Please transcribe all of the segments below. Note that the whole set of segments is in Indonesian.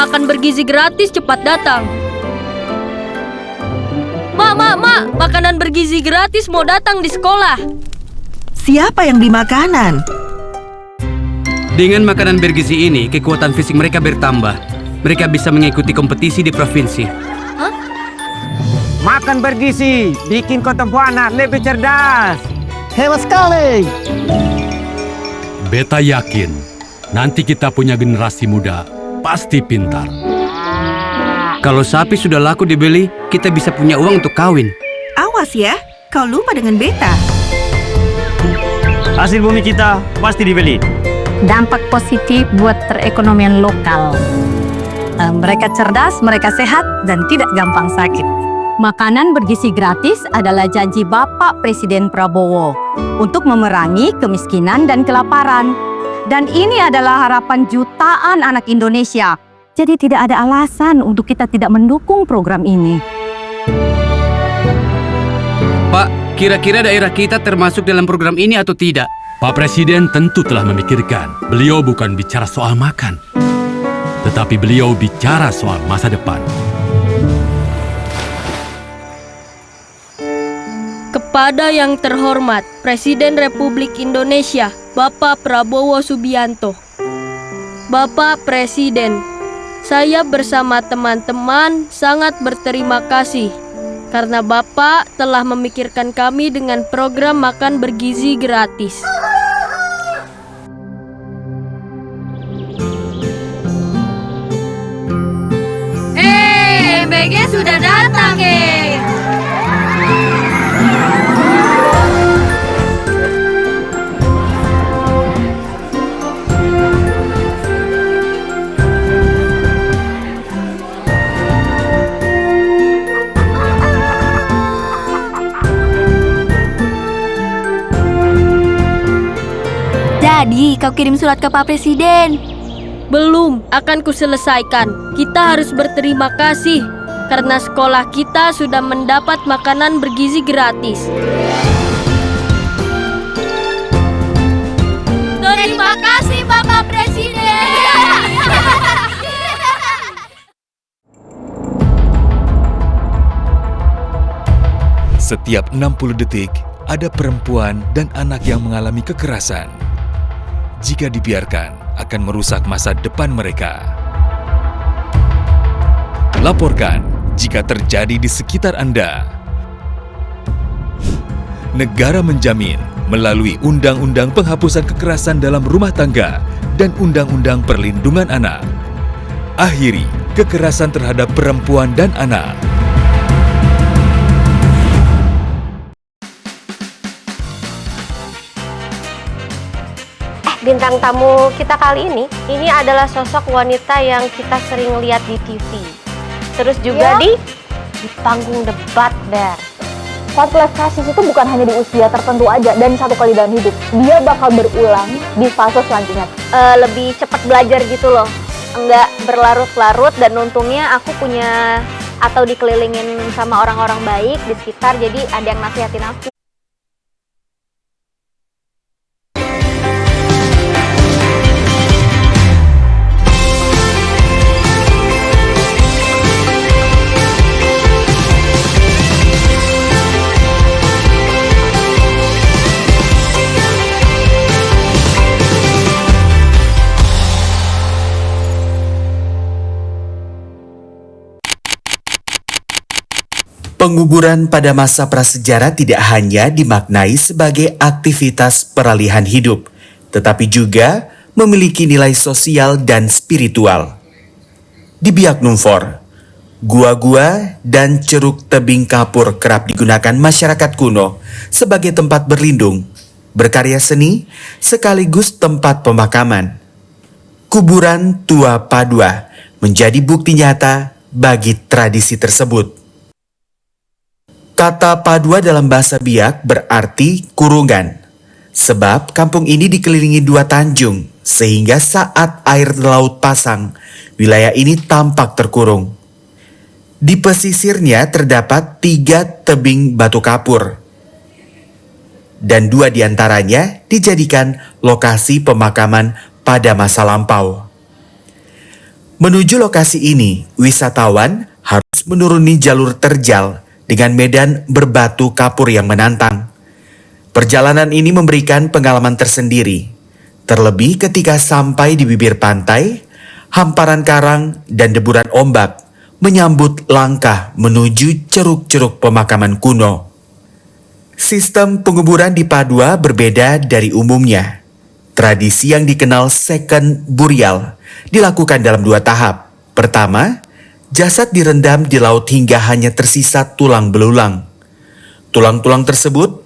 Makan bergizi gratis cepat datang. Mak, makanan bergizi gratis mau datang di sekolah. Siapa yang beli makanan? Dengan makanan bergizi ini, kekuatan fisik mereka bertambah. Mereka bisa mengikuti kompetisi di provinsi. Makan bergizi bikin kota anak lebih cerdas. Hebat sekali. Beta yakin nanti kita punya generasi muda pasti pintar. Kalau sapi sudah laku dibeli, kita bisa punya uang untuk kawin. Awas ya, kau lupa dengan beta. Hasil bumi kita pasti dibeli. Dampak positif buat perekonomian lokal. Mereka cerdas, mereka sehat, dan tidak gampang sakit. Makanan bergizi gratis adalah janji Bapak Presiden Prabowo untuk memerangi kemiskinan dan kelaparan. Dan ini adalah harapan jutaan anak Indonesia. Jadi tidak ada alasan untuk kita tidak mendukung program ini. Pak, kira-kira daerah kita termasuk dalam program ini atau tidak? Pak Presiden tentu telah memikirkan. Beliau bukan bicara soal makan, tetapi beliau bicara soal masa depan. Kepada yang terhormat Presiden Republik Indonesia, Bapak Prabowo Subianto. Bapak Presiden, saya bersama teman-teman sangat berterima kasih karena Bapak telah memikirkan kami dengan program makan bergizi gratis. MBG sudah datang, Jadi, kau kirim surat ke Pak Presiden? Belum, akan kuselesaikan. Kita harus berterima kasih karena sekolah kita sudah mendapat makanan bergizi gratis. Terima kasih Bapak Presiden. Setiap 60 detik, ada perempuan dan anak yang mengalami kekerasan. Jika dibiarkan, akan merusak masa depan mereka. Laporkan jika terjadi di sekitar Anda. Negara menjamin melalui Undang-Undang Penghapusan Kekerasan dalam Rumah Tangga dan Undang-Undang Perlindungan Anak. Akhiri kekerasan terhadap perempuan dan anak. Bintang tamu kita kali ini adalah sosok wanita yang kita sering lihat di TV. Terus juga di panggung debat, Ber. Kontestasi itu bukan hanya di usia tertentu aja dan satu kali dalam hidup. Dia bakal berulang di fase selanjutnya. Lebih cepat belajar gitu loh. Enggak berlarut-larut dan untungnya aku punya atau dikelilingin sama orang-orang baik di sekitar, jadi ada yang nasihatin aku. Penguburan pada masa prasejarah tidak hanya dimaknai sebagai aktivitas peralihan hidup, tetapi juga memiliki nilai sosial dan spiritual. Di Biak Numfor, gua-gua dan ceruk tebing kapur kerap digunakan masyarakat kuno sebagai tempat berlindung, berkarya seni, sekaligus tempat pemakaman. Kuburan Tua Padua menjadi bukti nyata bagi tradisi tersebut. Kata Padua dalam bahasa Biak berarti kurungan, sebab kampung ini dikelilingi dua tanjung, sehingga saat air laut pasang, wilayah ini tampak terkurung. Di pesisirnya terdapat 3 tebing batu kapur, dan 2 diantaranya dijadikan lokasi pemakaman pada masa lampau. Menuju lokasi ini, wisatawan harus menuruni jalur terjal dengan medan berbatu kapur yang menantang. Perjalanan ini memberikan pengalaman tersendiri, terlebih ketika sampai di bibir pantai, hamparan karang dan deburan ombak menyambut langkah menuju ceruk-ceruk pemakaman kuno. Sistem penguburan di Padua berbeda dari umumnya. Tradisi yang dikenal second burial dilakukan dalam 2 tahap. Pertama, jasad direndam di laut hingga hanya tersisa tulang belulang. Tulang-tulang tersebut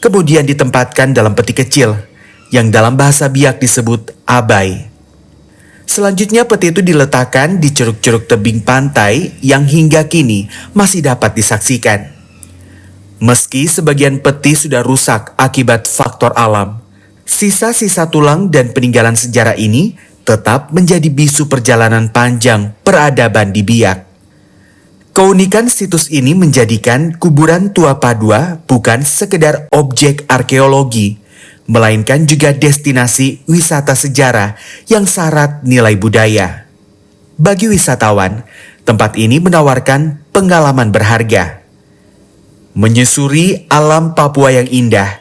kemudian ditempatkan dalam peti kecil yang dalam bahasa Biak disebut abai. Selanjutnya peti itu diletakkan di ceruk-ceruk tebing pantai yang hingga kini masih dapat disaksikan. Meski sebagian peti sudah rusak akibat faktor alam, sisa-sisa tulang dan peninggalan sejarah ini tetap menjadi bisu perjalanan panjang peradaban di Biak. Keunikan situs ini menjadikan kuburan tua Padua bukan sekedar objek arkeologi, melainkan juga destinasi wisata sejarah yang syarat nilai budaya. Bagi wisatawan, tempat ini menawarkan pengalaman berharga. Menyusuri alam Papua yang indah,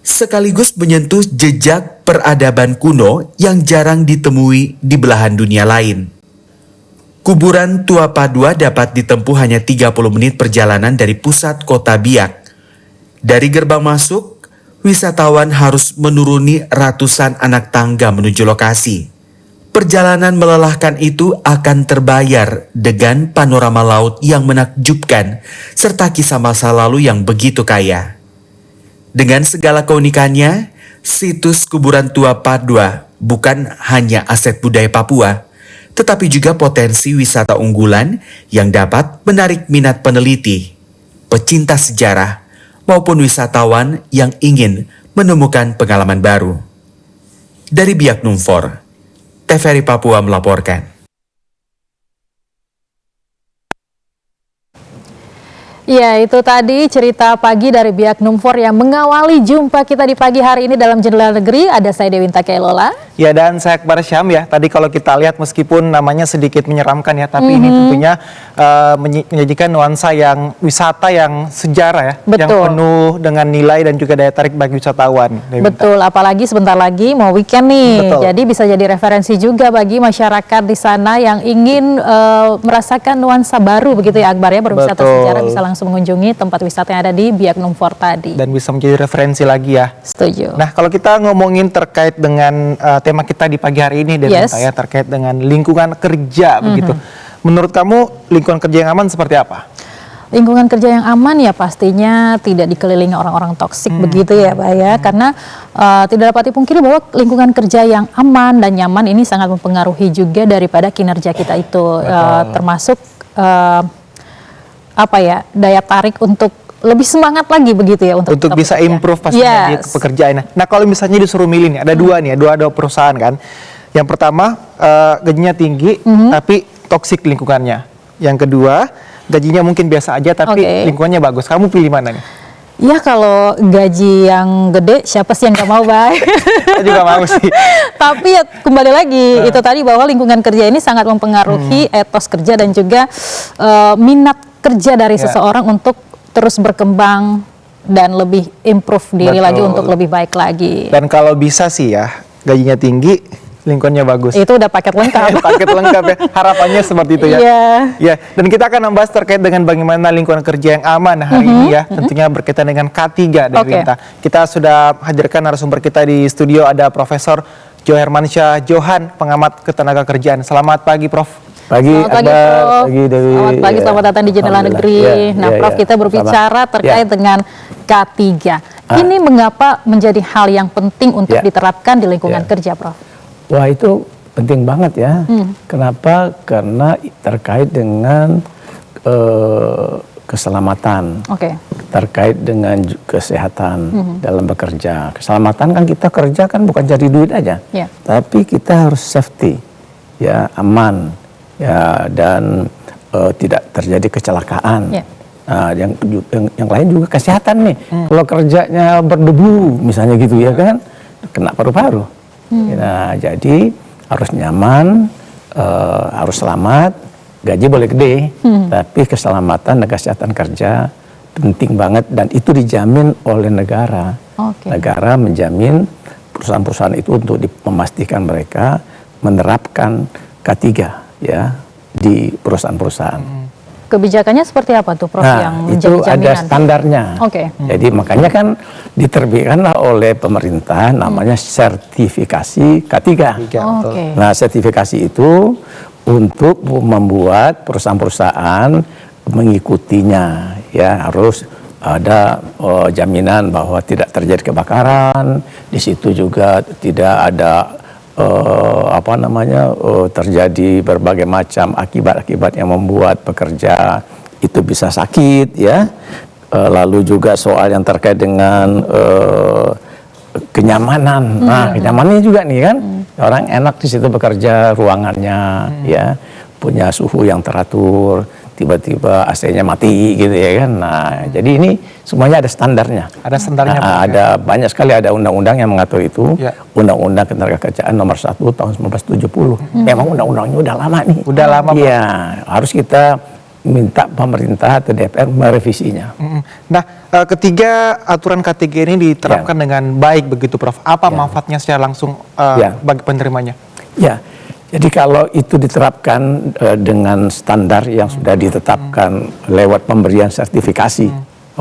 sekaligus menyentuh jejak peradaban kuno yang jarang ditemui di belahan dunia lain. Kuburan tua Padua dapat ditempuh hanya 30 menit perjalanan dari pusat kota Biak. Dari gerbang masuk, wisatawan harus menuruni ratusan anak tangga menuju lokasi. Perjalanan melelahkan itu akan terbayar dengan panorama laut yang menakjubkan serta kisah masa lalu yang begitu kaya. Dengan segala keunikannya, situs kuburan tua Padua bukan hanya aset budaya Papua, tetapi juga potensi wisata unggulan yang dapat menarik minat peneliti, pecinta sejarah, maupun wisatawan yang ingin menemukan pengalaman baru. Dari Biak Numfor, TVRI Papua melaporkan. Ya, itu tadi cerita pagi dari Biak Numfor yang mengawali jumpa kita di pagi hari ini dalam Jendela Negeri. Ada saya Dewinta Kailola. Ya, dan saya Akbar Syam ya. Tadi kalau kita lihat meskipun namanya sedikit menyeramkan ya, tapi ini tentunya menyajikan nuansa yang wisata yang sejarah ya. Betul. Yang penuh dengan nilai dan juga daya tarik bagi wisatawan. Dewinta. Betul, apalagi sebentar lagi mau weekend nih. Betul. Jadi bisa jadi referensi juga bagi masyarakat di sana yang ingin merasakan nuansa baru begitu ya Akbar ya, berwisata sejarah, bisa langsung mengunjungi tempat wisata yang ada di Biak Numfor tadi. Dan bisa menjadi referensi lagi ya. Setuju. Nah, kalau kita ngomongin terkait dengan tema kita di pagi hari ini, Dewinta, ya, terkait dengan lingkungan kerja begitu. Menurut kamu lingkungan kerja yang aman seperti apa? Lingkungan kerja yang aman ya pastinya tidak dikelilingi orang-orang toksik begitu ya Pak ya. Karena tidak dapat dipungkiri bahwa lingkungan kerja yang aman dan nyaman ini sangat mempengaruhi juga daripada kinerja kita itu. Termasuk apa ya, daya tarik untuk lebih semangat lagi begitu ya untuk bisa improve pastinya di pekerjaan. Nah, kalau misalnya disuruh milih nih, ada dua nih, ada perusahaan kan. Yang pertama gajinya tinggi tapi toksik lingkungannya. Yang kedua gajinya mungkin biasa aja tapi lingkungannya bagus. Kamu pilih mana nih? Ya kalau gaji yang gede siapa sih yang gak mau baik? Saya juga mau sih. Tapi ya kembali lagi itu tadi bahwa lingkungan kerja ini sangat mempengaruhi etos kerja dan juga minat kerja dari seseorang untuk terus berkembang dan lebih improve diri lagi untuk lebih baik lagi. Dan kalau bisa sih ya gajinya tinggi, lingkungannya bagus. Itu udah paket lengkap. Paket lengkap ya. Harapannya seperti itu ya. Ya. Dan kita akan membahas terkait dengan bagaimana lingkungan kerja yang aman hari ini ya. Tentunya berkaitan dengan K3 Dewinta. Kita sudah hadirkan narasumber kita di studio, ada Profesor Jo Hermansyah Johan, pengamat ketenagakerjaan. Selamat pagi, Prof. Pagi, Akbar, pagi Dewi. Selamat pagi, selamat datang di Jendela Negeri. Prof, kita berbicara terkait dengan K3. Ini mengapa menjadi hal yang penting untuk diterapkan di lingkungan kerja, Prof? Wah, itu penting banget ya. Kenapa? Karena terkait dengan keselamatan, terkait dengan kesehatan dalam bekerja. Keselamatan kan kita kerja kan bukan cari duit aja, tapi kita harus safety, ya, aman, ya, dan tidak terjadi kecelakaan. Yang lain juga kesehatan nih. Kalau kerjanya berdebu misalnya gitu ya kan, kena paru-paru. Nah, jadi harus nyaman, harus selamat, gaji boleh gede, tapi keselamatan dan kesehatan kerja penting banget dan itu dijamin oleh negara. Negara menjamin perusahaan-perusahaan itu untuk memastikan mereka menerapkan K3 ya di perusahaan-perusahaan. Kebijakannya seperti apa tuh, Prof, yang menjadi itu jaminan? ada standarnya. Jadi makanya kan diterbitkanlah oleh pemerintah namanya sertifikasi K3. Nah, sertifikasi itu untuk membuat perusahaan-perusahaan mengikutinya, ya harus ada jaminan bahwa tidak terjadi kebakaran, di situ juga tidak ada terjadi berbagai macam akibat-akibat yang membuat pekerja itu bisa sakit, ya. Lalu juga soal yang terkait dengan kenyamanan. Nah, kenyamanannya juga nih kan, orang enak di situ bekerja, ruangannya, ya, punya suhu yang teratur. Tiba-tiba AC-nya mati gitu ya kan. Nah, jadi ini semuanya ada standarnya. Ada standarnya. Ada banyak sekali, ada undang-undang yang mengatur itu. Undang-Undang Ketenagakerjaan nomor 1 tahun 1970. Memang undang-undangnya udah lama nih. Udah lama. Iya, harus kita minta pemerintah atau DPR merevisinya. Nah, ketiga aturan K3 ini diterapkan dengan baik begitu, Prof. Apa manfaatnya secara langsung bagi penerimanya? Ya. Jadi kalau itu diterapkan dengan standar yang sudah ditetapkan lewat pemberian sertifikasi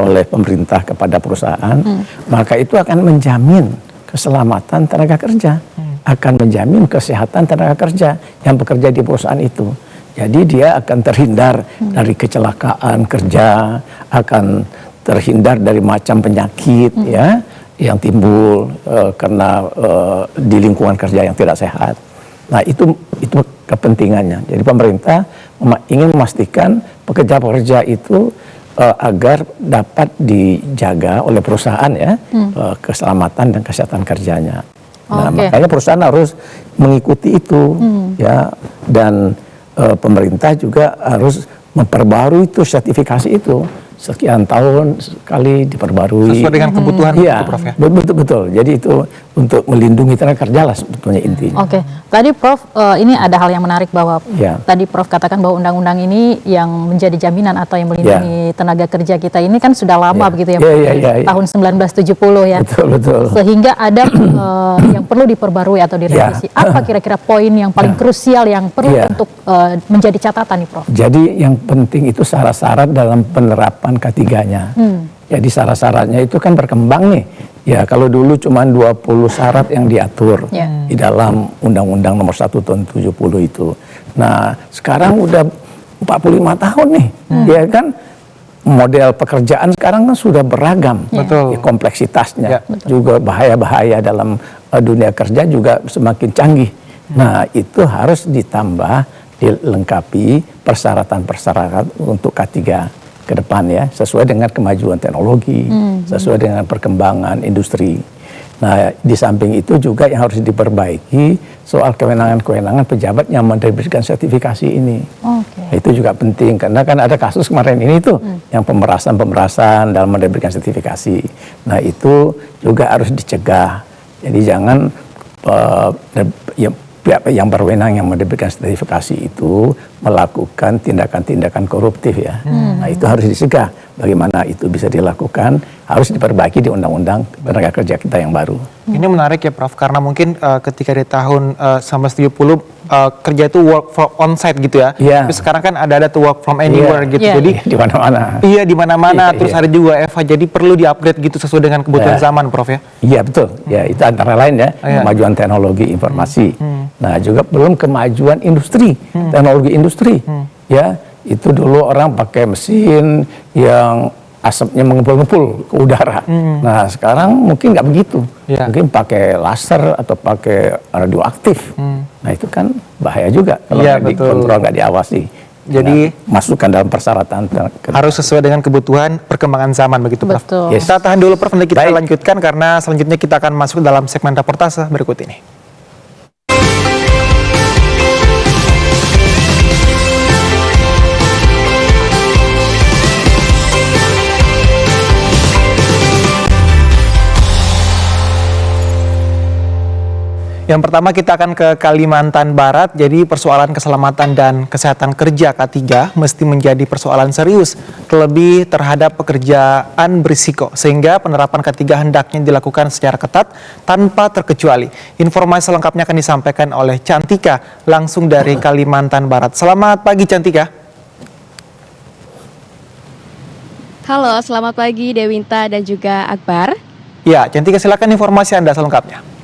oleh pemerintah kepada perusahaan, maka itu akan menjamin keselamatan tenaga kerja, akan menjamin kesehatan tenaga kerja yang bekerja di perusahaan itu. Jadi dia akan terhindar dari kecelakaan kerja, akan terhindar dari macam penyakit ya yang timbul karena di lingkungan kerja yang tidak sehat. Nah, itu kepentingannya. Jadi pemerintah ingin memastikan pekerja-pekerja itu agar dapat dijaga oleh perusahaan ya, keselamatan dan kesehatan kerjanya. Nah, makanya perusahaan harus mengikuti itu ya, dan pemerintah juga harus memperbarui itu sertifikasi itu. Sekian tahun sekali diperbarui. Sesuai dengan kebutuhan itu, Prof, ya? Betul. Jadi itu untuk melindungi tenaga kerja lah sebetulnya intinya. Tadi Prof, ini ada hal yang menarik bahwa tadi Prof katakan bahwa undang-undang ini yang menjadi jaminan atau yang melindungi tenaga kerja kita ini kan sudah lama begitu ya, tahun 1970 ya. Betul. Sehingga ada yang perlu diperbarui atau direvisi. Apa kira-kira poin yang paling krusial yang perlu untuk menjadi catatan nih, Prof? Jadi yang penting itu syarat-syarat dalam penerapan K3-nya. Jadi syarat-syaratnya itu kan berkembang nih. Ya, kalau dulu cuma 20 syarat yang diatur di dalam Undang-Undang nomor 1 tahun 70 itu. Nah, sekarang udah 45 tahun nih. Ya kan, model pekerjaan sekarang kan sudah beragam. Ya, kompleksitasnya. Juga bahaya-bahaya dalam dunia kerja juga semakin canggih. Nah, itu harus ditambah, dilengkapi persyaratan-persyaratan untuk K3 ke depan ya, sesuai dengan kemajuan teknologi, sesuai dengan perkembangan industri. Nah, di samping itu juga yang harus diperbaiki soal kewenangan-kewenangan pejabat yang menerbitkan sertifikasi ini. Nah, itu juga penting karena kan ada kasus kemarin ini tuh yang pemerasan dalam menerbitkan sertifikasi. Nah, itu juga harus dicegah. Jadi jangan pihak yang berwenang yang menerbitkan sertifikasi itu melakukan tindakan-tindakan koruptif ya. Nah, itu harus dicegah. Bagaimana itu bisa dilakukan harus diperbaiki di Undang-Undang Tenaga Kerja kita yang baru. Ini menarik ya, Prof, karena mungkin ketika di tahun 1970 kerja itu work from on-site gitu ya. Tapi sekarang kan ada tuh work from anywhere gitu. Jadi di mana-mana. Iya, di mana-mana. Terus ada juga Eva. Jadi perlu di-upgrade gitu sesuai dengan kebutuhan zaman, Prof ya. Iya, betul. Ya, itu antara lain ya, kemajuan teknologi informasi. Nah, juga belum kemajuan industri, teknologi industri. Ya, itu dulu orang pakai mesin yang asapnya mengumpul-ngumpul ke udara. Nah, sekarang mungkin nggak begitu. Mungkin pakai laser atau pakai radioaktif. Nah, itu kan bahaya juga kalau nggak dikontrol, nggak diawasi. Jadi masukkan dalam persyaratan. Harus sesuai dengan kebutuhan perkembangan zaman begitu, Prof. Kita tahan dulu, Prof. Nanti kita lanjutkan karena selanjutnya kita akan masuk dalam segmen reportase berikut ini. Yang pertama kita akan ke Kalimantan Barat. Jadi persoalan keselamatan dan kesehatan kerja K3 mesti menjadi persoalan serius, terlebih terhadap pekerjaan berisiko, sehingga penerapan K3 hendaknya dilakukan secara ketat tanpa terkecuali. Informasi selengkapnya akan disampaikan oleh Cantika langsung dari Kalimantan Barat. Selamat pagi Cantika. Halo, selamat pagi Dewinta dan juga Akbar. Ya, Cantika, silakan informasi Anda selengkapnya.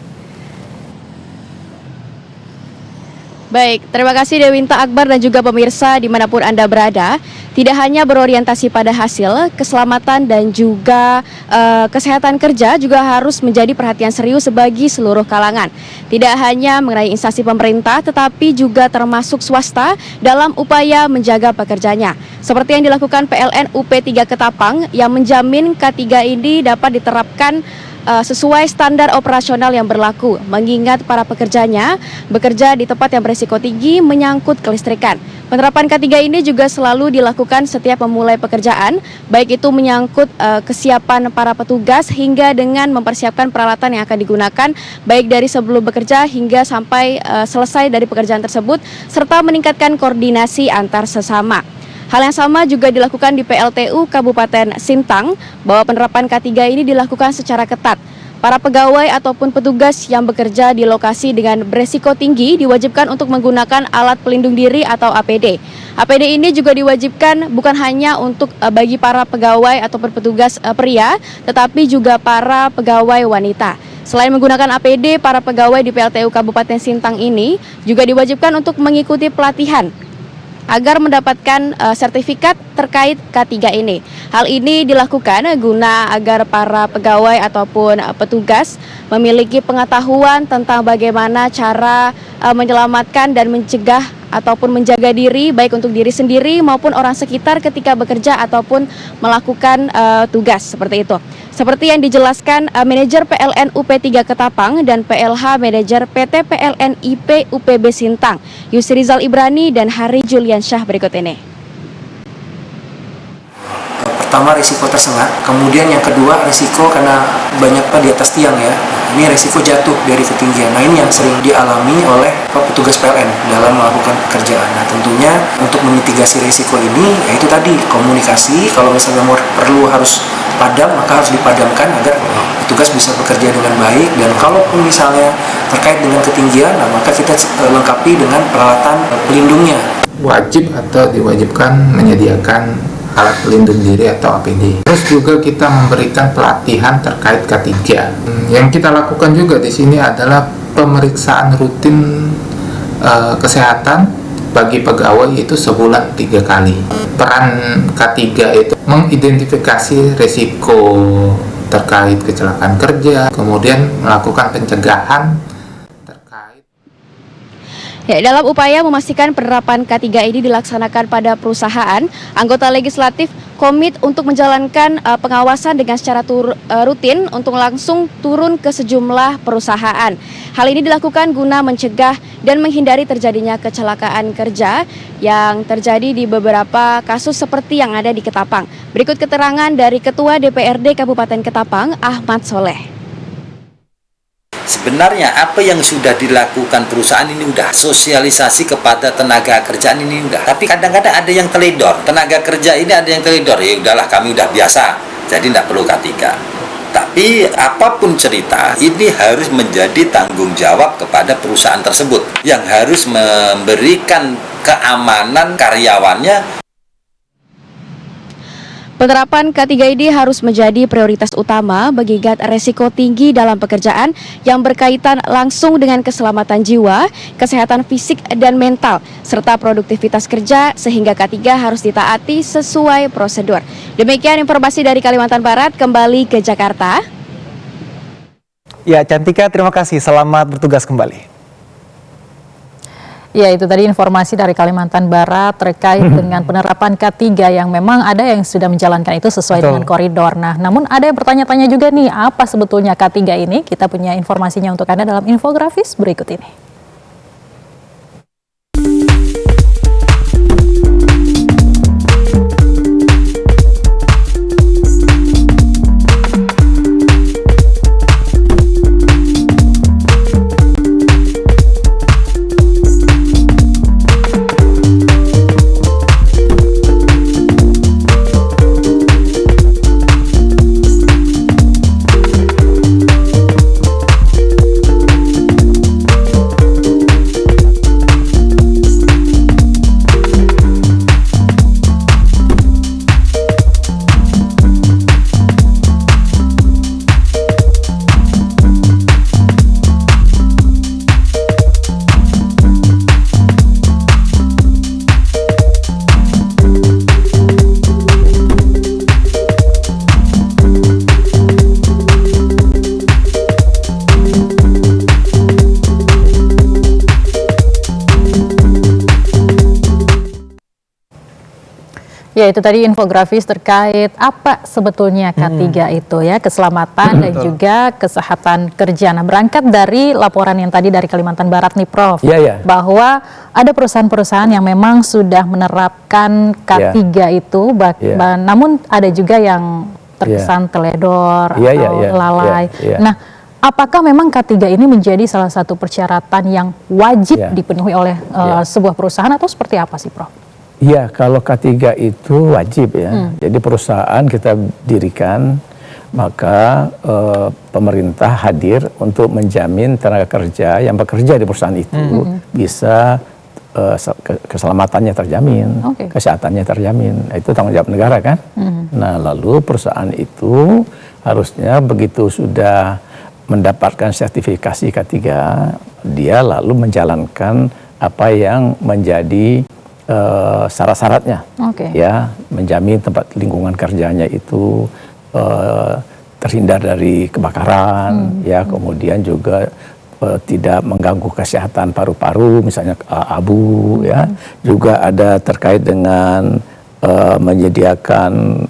Baik, terima kasih Dewinta, Akbar dan juga pemirsa dimanapun Anda berada. Tidak hanya berorientasi pada hasil, keselamatan dan juga kesehatan kerja juga harus menjadi perhatian serius bagi seluruh kalangan. Tidak hanya mengenai instansi pemerintah, tetapi juga termasuk swasta dalam upaya menjaga pekerjanya. Seperti yang dilakukan PLN UP3 Ketapang yang menjamin K3 ini dapat diterapkan sesuai standar operasional yang berlaku, mengingat para pekerjanya bekerja di tempat yang berisiko tinggi menyangkut kelistrikan. Penerapan K3 ini juga selalu dilakukan setiap memulai pekerjaan, baik itu menyangkut kesiapan para petugas hingga dengan mempersiapkan peralatan yang akan digunakan, baik dari sebelum bekerja hingga sampai selesai dari pekerjaan tersebut, serta meningkatkan koordinasi antar sesama. Hal yang sama juga dilakukan di PLTU Kabupaten Sintang, bahwa penerapan K3 ini dilakukan secara ketat. Para pegawai ataupun petugas yang bekerja di lokasi dengan beresiko tinggi diwajibkan untuk menggunakan alat pelindung diri atau APD. APD ini juga diwajibkan bukan hanya untuk bagi para pegawai ataupun petugas pria, tetapi juga para pegawai wanita. Selain menggunakan APD, para pegawai di PLTU Kabupaten Sintang ini juga diwajibkan untuk mengikuti pelatihan agar mendapatkan sertifikat terkait K3 ini. Hal ini dilakukan guna agar para pegawai ataupun petugas memiliki pengetahuan tentang bagaimana cara menyelamatkan dan mencegah ataupun menjaga diri, baik untuk diri sendiri maupun orang sekitar ketika bekerja ataupun melakukan tugas, seperti itu. Seperti yang dijelaskan manajer PLN UP3 Ketapang dan PLH manajer PT PLN IP UPB Sintang, Yusrizal Ibrani dan Hari Julian Syah berikut ini. Pertama, risiko tersengat, kemudian yang kedua risiko karena banyak di atas tiang ya, ini risiko jatuh dari ketinggian. Nah, ini yang sering dialami oleh petugas PLN dalam melakukan pekerjaan. Nah, tentunya untuk memitigasi risiko ini, yaitu tadi komunikasi, kalau misalnya perlu harus padam, maka harus dipadamkan agar petugas bisa bekerja dengan baik. Dan kalaupun misalnya terkait dengan ketinggian, nah, maka kita lengkapi dengan peralatan pelindungnya. Wajib atau diwajibkan menyediakan alat pelindung diri atau APD. Terus juga kita memberikan pelatihan terkait K3. Yang kita lakukan juga di sini adalah pemeriksaan rutin kesehatan bagi pegawai itu sebulan 3 kali. Peran K3 itu mengidentifikasi risiko terkait kecelakaan kerja, kemudian melakukan pencegahan. Ya, dalam upaya memastikan penerapan K3 ini dilaksanakan pada perusahaan, anggota legislatif komit untuk menjalankan pengawasan dengan secara rutin untuk langsung turun ke sejumlah perusahaan. Hal ini dilakukan guna mencegah dan menghindari terjadinya kecelakaan kerja yang terjadi di beberapa kasus seperti yang ada di Ketapang. Berikut keterangan dari Ketua DPRD Kabupaten Ketapang, Ahmad Soleh. Sebenarnya apa yang sudah dilakukan perusahaan ini udah sosialisasi kepada tenaga kerjaan ini udah. Tapi kadang-kadang ada yang teledor. Tenaga kerja ini ada yang teledor. Ya udahlah, kami udah biasa. Jadi tidak perlu K3. Tapi apapun cerita, ini harus menjadi tanggung jawab kepada perusahaan tersebut yang harus memberikan keamanan karyawannya. Penerapan K3 ini harus menjadi prioritas utama mengingat resiko tinggi dalam pekerjaan yang berkaitan langsung dengan keselamatan jiwa, kesehatan fisik dan mental, serta produktivitas kerja, sehingga K3 harus ditaati sesuai prosedur. Demikian informasi dari Kalimantan Barat, kembali ke Jakarta. Ya, Cantika, terima kasih. Selamat bertugas kembali. Ya, itu tadi informasi dari Kalimantan Barat terkait dengan penerapan K3 yang memang ada yang sudah menjalankan itu sesuai dengan koridor. Nah, namun ada yang bertanya-tanya juga nih, apa sebetulnya K3 ini? Kita punya informasinya untuk Anda dalam infografis berikut ini. Ya, itu tadi infografis terkait apa sebetulnya K3 itu ya, keselamatan dan juga kesehatan kerja. Nah, berangkat dari laporan yang tadi dari Kalimantan Barat nih Prof, bahwa ada perusahaan-perusahaan yang memang sudah menerapkan K3 itu, namun ada juga yang terkesan teledor atau lalai. Nah, apakah memang K3 ini menjadi salah satu persyaratan yang wajib dipenuhi oleh sebuah perusahaan atau seperti apa sih Prof? Iya, kalau K3 itu wajib ya. Jadi perusahaan kita dirikan, maka pemerintah hadir untuk menjamin tenaga kerja yang bekerja di perusahaan itu bisa keselamatannya terjamin, kesehatannya terjamin. Itu tanggung jawab negara kan. Nah, lalu perusahaan itu harusnya begitu sudah mendapatkan sertifikasi K3, dia lalu menjalankan apa yang menjadi syarat-syaratnya, ya, menjamin tempat lingkungan kerjanya itu terhindar dari kebakaran, ya, kemudian juga tidak mengganggu kesehatan paru-paru, misalnya abu, ya, juga ada terkait dengan menyediakan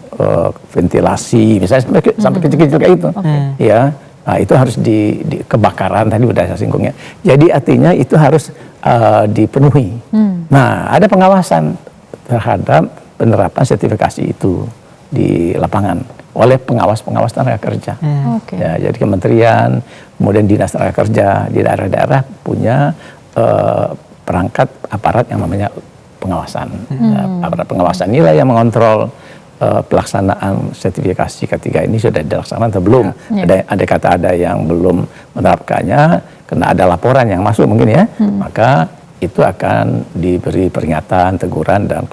ventilasi, misalnya sampai kecil-kecil kayak itu, ya. Nah, itu harus di kebakaran tadi udah saya singgungnya. Jadi artinya itu harus dipenuhi. Nah, ada pengawasan terhadap penerapan sertifikasi itu di lapangan oleh pengawas-pengawas tenaga kerja. Ya, jadi kementerian, kemudian dinas tenaga kerja di daerah-daerah punya perangkat aparat yang namanya pengawasan. Aparat pengawasan inilah yang mengontrol pelaksanaan sertifikasi K3 ini sudah dilaksanakan atau belum. Ada kata ada yang belum menerapkannya, karena ada laporan yang masuk mungkin ya, maka itu akan diberi peringatan, teguran, dan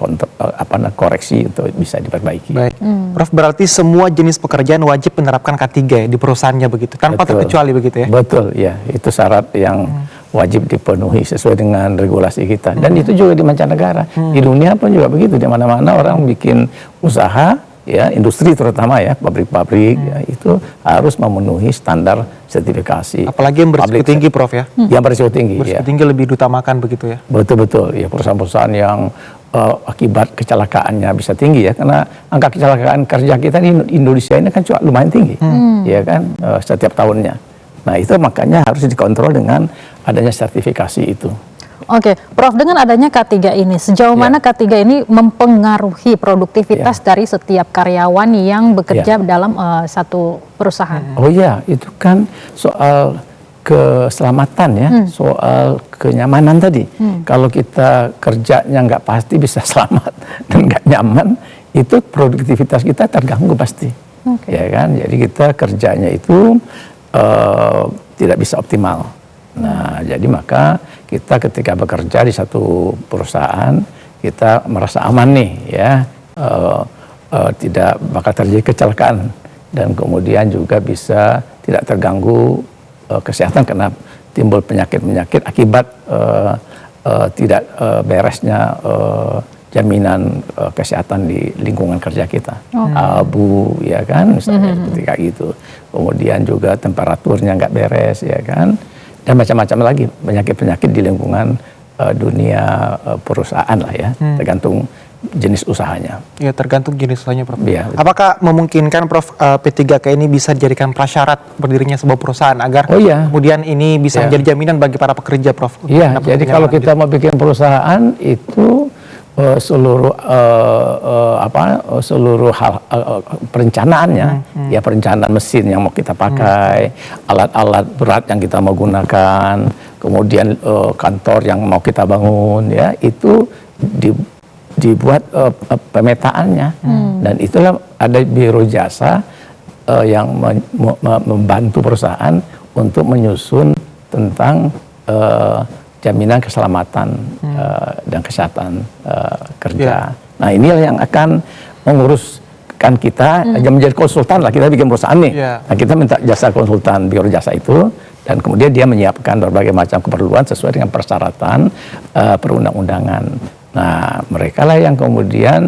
koreksi untuk bisa diperbaiki. Baik, Prof, berarti semua jenis pekerjaan wajib menerapkan K3 di perusahaannya begitu, tanpa terkecuali begitu ya? Betul, ya, itu syarat yang wajib dipenuhi sesuai dengan regulasi kita. Dan itu juga di mancanegara, di dunia pun juga begitu. Di mana-mana orang bikin usaha, ya, industri terutama ya, pabrik-pabrik, ya, itu harus memenuhi standar sertifikasi. Apalagi yang berisiko tinggi, Prof ya? Yang berisiko tinggi, berisiko tinggi lebih diutamakan begitu ya? Betul-betul, ya, perusahaan-perusahaan yang akibat kecelakaannya bisa tinggi ya, karena angka kecelakaan kerja kita di Indonesia ini kan juga lumayan tinggi, ya kan, setiap tahunnya. Nah, itu makanya harus dikontrol dengan adanya sertifikasi itu. Oke, Prof, dengan adanya K3 ini, sejauh mana K3 ini mempengaruhi produktivitas dari setiap karyawan yang bekerja dalam satu perusahaan? Oh iya, itu kan soal keselamatan ya, soal kenyamanan tadi. Kalau kita kerjanya nggak pasti bisa selamat dan nggak nyaman, itu produktivitas kita terganggu pasti. Ya kan, jadi kita kerjanya itu tidak bisa optimal. Nah, jadi maka kita ketika bekerja di satu perusahaan, kita merasa aman nih ya, tidak bakal terjadi kecelakaan, dan kemudian juga bisa tidak terganggu kesehatan karena timbul penyakit-penyakit akibat tidak beresnya jaminan kesehatan di lingkungan kerja kita. Abu, ya kan, misalnya ketika itu. Kemudian juga temperaturnya nggak beres, ya kan. Dan macam-macam lagi penyakit-penyakit di lingkungan dunia perusahaan lah ya, tergantung jenis usahanya. Ya, tergantung jenis usahanya, Prof. Ya. Apakah memungkinkan, Prof, P3K ini bisa dijadikan prasyarat berdirinya sebuah perusahaan agar kemudian ini bisa menjadi jaminan bagi para pekerja, Prof? Iya, jadi kalau kita mau bikin perusahaan itu seluruh hal perencanaannya, ya, perencanaan mesin yang mau kita pakai, alat-alat berat yang kita mau gunakan, kemudian kantor yang mau kita bangun, ya, itu dibuat pemetaannya, dan itulah ada biro jasa yang membantu perusahaan untuk menyusun tentang jaminan keselamatan dan kesehatan kerja. Nah, inilah yang akan menguruskan kita, menjadi konsultan lah, kita bikin perusahaan nih. Nah, kita minta jasa konsultan biro jasa itu, dan kemudian dia menyiapkan berbagai macam keperluan sesuai dengan persyaratan perundang-undangan. Nah, mereka lah yang kemudian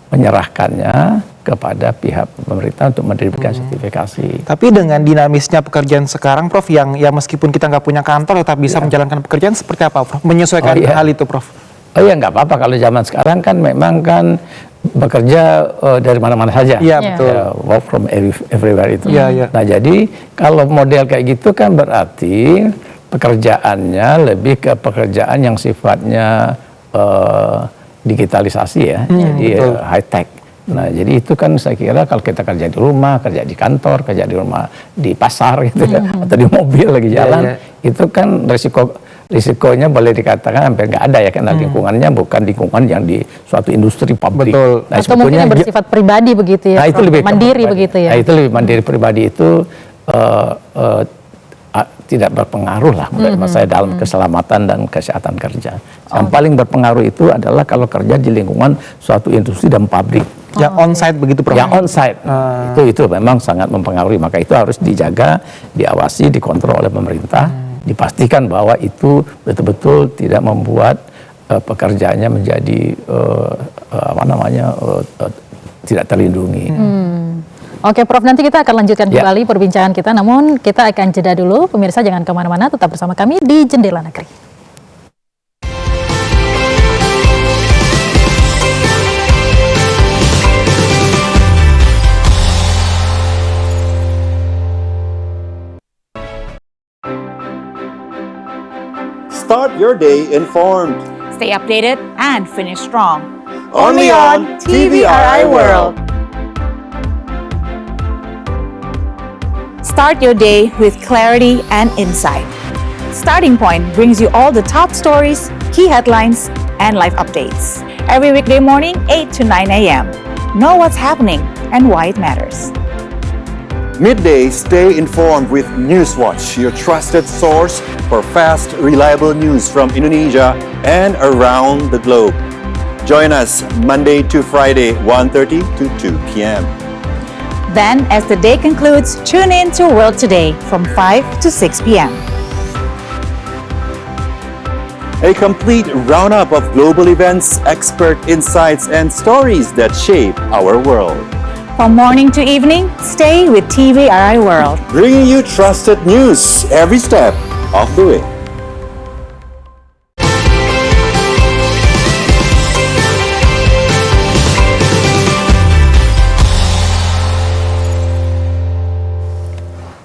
menyerahkannya kepada pihak pemerintah untuk menerbitkan sertifikasi. Tapi dengan dinamisnya pekerjaan sekarang, Prof, yang meskipun kita nggak punya kantor tetap bisa menjalankan pekerjaan, seperti apa, Prof? Menyesuaikan hal itu, Prof? Oh ya nggak apa-apa, kalau zaman sekarang kan memang kan bekerja dari mana-mana saja. Iya, betul. Work from everywhere itu. Iya. Nah jadi kalau model kayak gitu kan berarti pekerjaannya lebih ke pekerjaan yang sifatnya digitalisasi ya, jadi high tech. Nah jadi itu kan saya kira kalau kita kerja di rumah, kerja di kantor, kerja di rumah, di pasar gitu ya, atau di mobil lagi jalan, itu kan risikonya boleh dikatakan hampir nggak ada ya, karena lingkungannya bukan lingkungan yang di suatu industri pabrik. Betul. Nah, atau mungkin yang bersifat pribadi begitu ya, nah, itu lebih mandiri begitu ya. Nah, itu lebih mandiri pribadi itu tidak berpengaruh lah menurut saya dalam keselamatan dan kesehatan kerja. Yang paling berpengaruh itu adalah kalau kerja di lingkungan suatu industri dan pabrik. Yang on-site begitu, Prof? Yang on-site. Itu memang sangat mempengaruhi. Maka itu harus dijaga, diawasi, dikontrol oleh pemerintah. Dipastikan bahwa itu betul-betul tidak membuat pekerjaannya menjadi tidak terlindungi. Oke Prof, nanti kita akan lanjutkan kembali perbincangan kita, namun kita akan jeda dulu. Pemirsa jangan kemana-mana, tetap bersama kami di Jendela Negeri. Start your day informed. Stay updated and finish strong. Only on TVRI World. Start your day with clarity and insight. Starting Point brings you all the top stories, key headlines, and live updates. Every weekday morning, 8 to 9 a.m. Know what's happening and why it matters. Midday, stay informed with Newswatch, your trusted source for fast, reliable news from Indonesia and around the globe. Join us Monday to Friday, 1:30 to 2 p.m. Then, as the day concludes, tune in to World Today from 5 to 6 p.m. A complete roundup of global events, expert insights, and stories that shape our world. From morning to evening, stay with TVRI World. Bringing you trusted news every step of the way.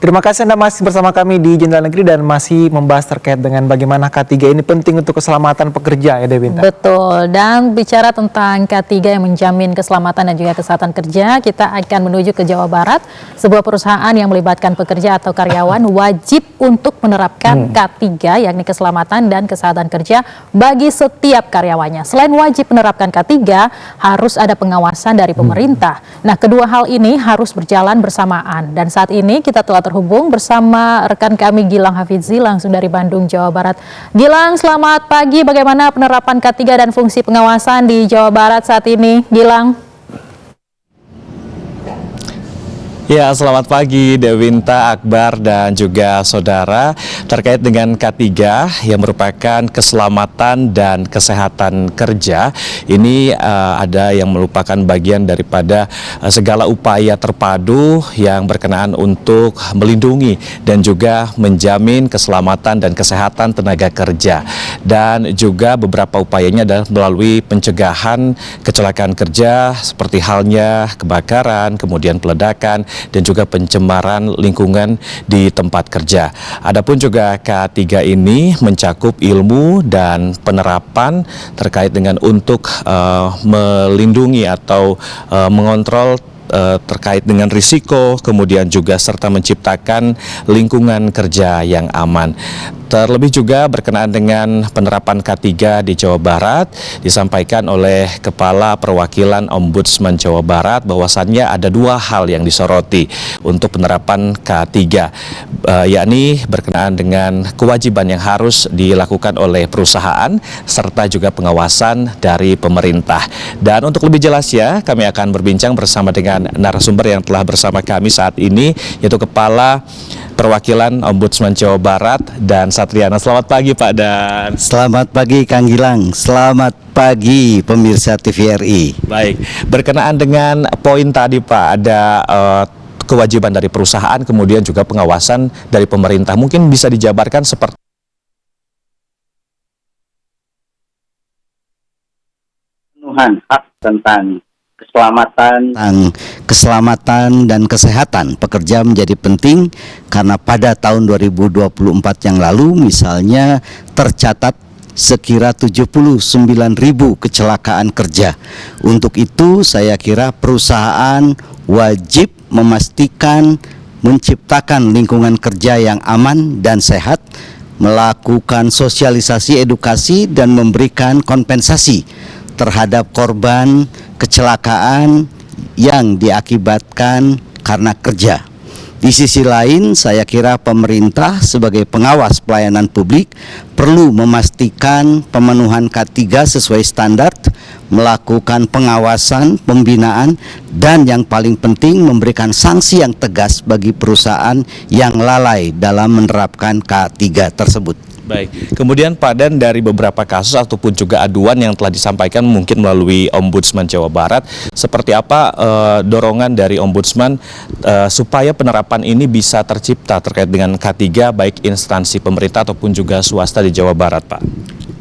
Terima kasih Anda masih bersama kami di Jendela Negeri dan masih membahas terkait dengan bagaimana K3 ini penting untuk keselamatan pekerja ya Dewinta. Betul, dan bicara tentang K3 yang menjamin keselamatan dan juga kesehatan kerja, kita akan menuju ke Jawa Barat. Sebuah perusahaan yang melibatkan pekerja atau karyawan wajib untuk menerapkan K3, yakni keselamatan dan kesehatan kerja bagi setiap karyawannya. Selain wajib menerapkan K3, harus ada pengawasan dari pemerintah. Nah, kedua hal ini harus berjalan bersamaan. Dan saat ini kita telah terhubung bersama rekan kami Gilang Hafidzi langsung dari Bandung, Jawa Barat. Gilang, selamat pagi. Bagaimana penerapan K3 dan fungsi pengawasan di Jawa Barat saat ini, Gilang? Ya, selamat pagi Dewinta, Akbar, dan juga saudara. Terkait dengan K3 yang merupakan keselamatan dan kesehatan kerja, ini ada yang merupakan bagian daripada segala upaya terpadu yang berkenaan untuk melindungi dan juga menjamin keselamatan dan kesehatan tenaga kerja. Dan juga beberapa upayanya adalah melalui pencegahan kecelakaan kerja seperti halnya kebakaran, kemudian peledakan, dan juga pencemaran lingkungan di tempat kerja. Adapun juga K3 ini mencakup ilmu dan penerapan terkait dengan untuk melindungi atau mengontrol terkait dengan risiko, kemudian juga serta menciptakan lingkungan kerja yang aman. Terlebih juga berkenaan dengan penerapan K3 di Jawa Barat, disampaikan oleh Kepala Perwakilan Ombudsman Jawa Barat bahwasannya ada dua hal yang disoroti untuk penerapan K3, yakni berkenaan dengan kewajiban yang harus dilakukan oleh perusahaan serta juga pengawasan dari pemerintah. Dan untuk lebih jelas ya, kami akan berbincang bersama dengan narasumber yang telah bersama kami saat ini, yaitu Kepala Perwakilan Ombudsman Jawa Barat dan Satriana. Selamat pagi Pak Dan. Selamat pagi Kang Gilang. Selamat pagi pemirsa TVRI. Baik, berkenaan dengan poin tadi Pak, ada kewajiban dari perusahaan, kemudian juga pengawasan dari pemerintah. Mungkin bisa dijabarkan seperti pemenuhan hak tentang keselamatan dan kesehatan pekerja menjadi penting karena pada tahun 2024 yang lalu misalnya tercatat sekira 79.000 kecelakaan kerja. Untuk itu saya kira perusahaan wajib memastikan menciptakan lingkungan kerja yang aman dan sehat, melakukan sosialisasi edukasi dan memberikan kompensasi terhadap korban kecelakaan yang diakibatkan karena kerja. Di sisi lain, saya kira pemerintah sebagai pengawas pelayanan publik perlu memastikan pemenuhan K3 sesuai standar, melakukan pengawasan, pembinaan, dan yang paling penting memberikan sanksi yang tegas bagi perusahaan yang lalai dalam menerapkan K3 tersebut. Baik, kemudian Pak Dan, dari beberapa kasus ataupun juga aduan yang telah disampaikan mungkin melalui Ombudsman Jawa Barat, seperti apa dorongan dari Ombudsman supaya penerapan ini bisa tercipta terkait dengan K3 baik instansi pemerintah ataupun juga swasta di Jawa Barat, Pak?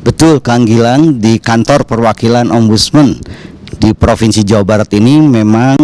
Betul, Kang Gilang, di kantor perwakilan Ombudsman di Provinsi Jawa Barat ini memang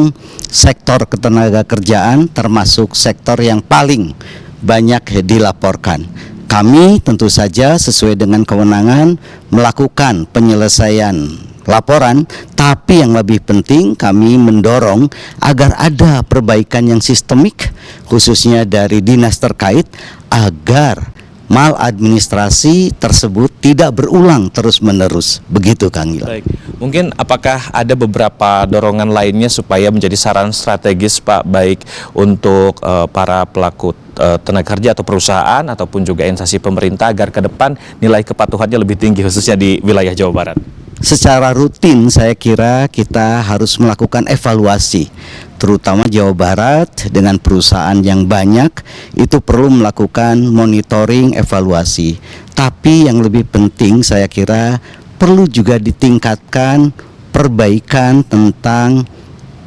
sektor ketenaga kerjaan termasuk sektor yang paling banyak dilaporkan. Kami tentu saja sesuai dengan kewenangan melakukan penyelesaian laporan, tapi yang lebih penting kami mendorong agar ada perbaikan yang sistemik khususnya dari dinas terkait agar maladministrasi tersebut tidak berulang terus-menerus. Begitu, Kang Gilang. Baik. Mungkin apakah ada beberapa dorongan lainnya supaya menjadi saran strategis, Pak, baik untuk para pelaku tenaga kerja atau perusahaan ataupun juga instansi pemerintah agar ke depan nilai kepatuhannya lebih tinggi khususnya di wilayah Jawa Barat? Secara rutin saya kira kita harus melakukan evaluasi, terutama Jawa Barat dengan perusahaan yang banyak itu perlu melakukan monitoring evaluasi. Tapi yang lebih penting saya kira perlu juga ditingkatkan perbaikan tentang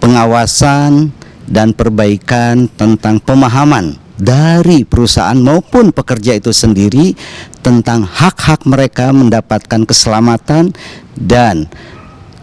pengawasan dan perbaikan tentang pemahaman dari perusahaan maupun pekerja itu sendiri tentang hak-hak mereka mendapatkan keselamatan dan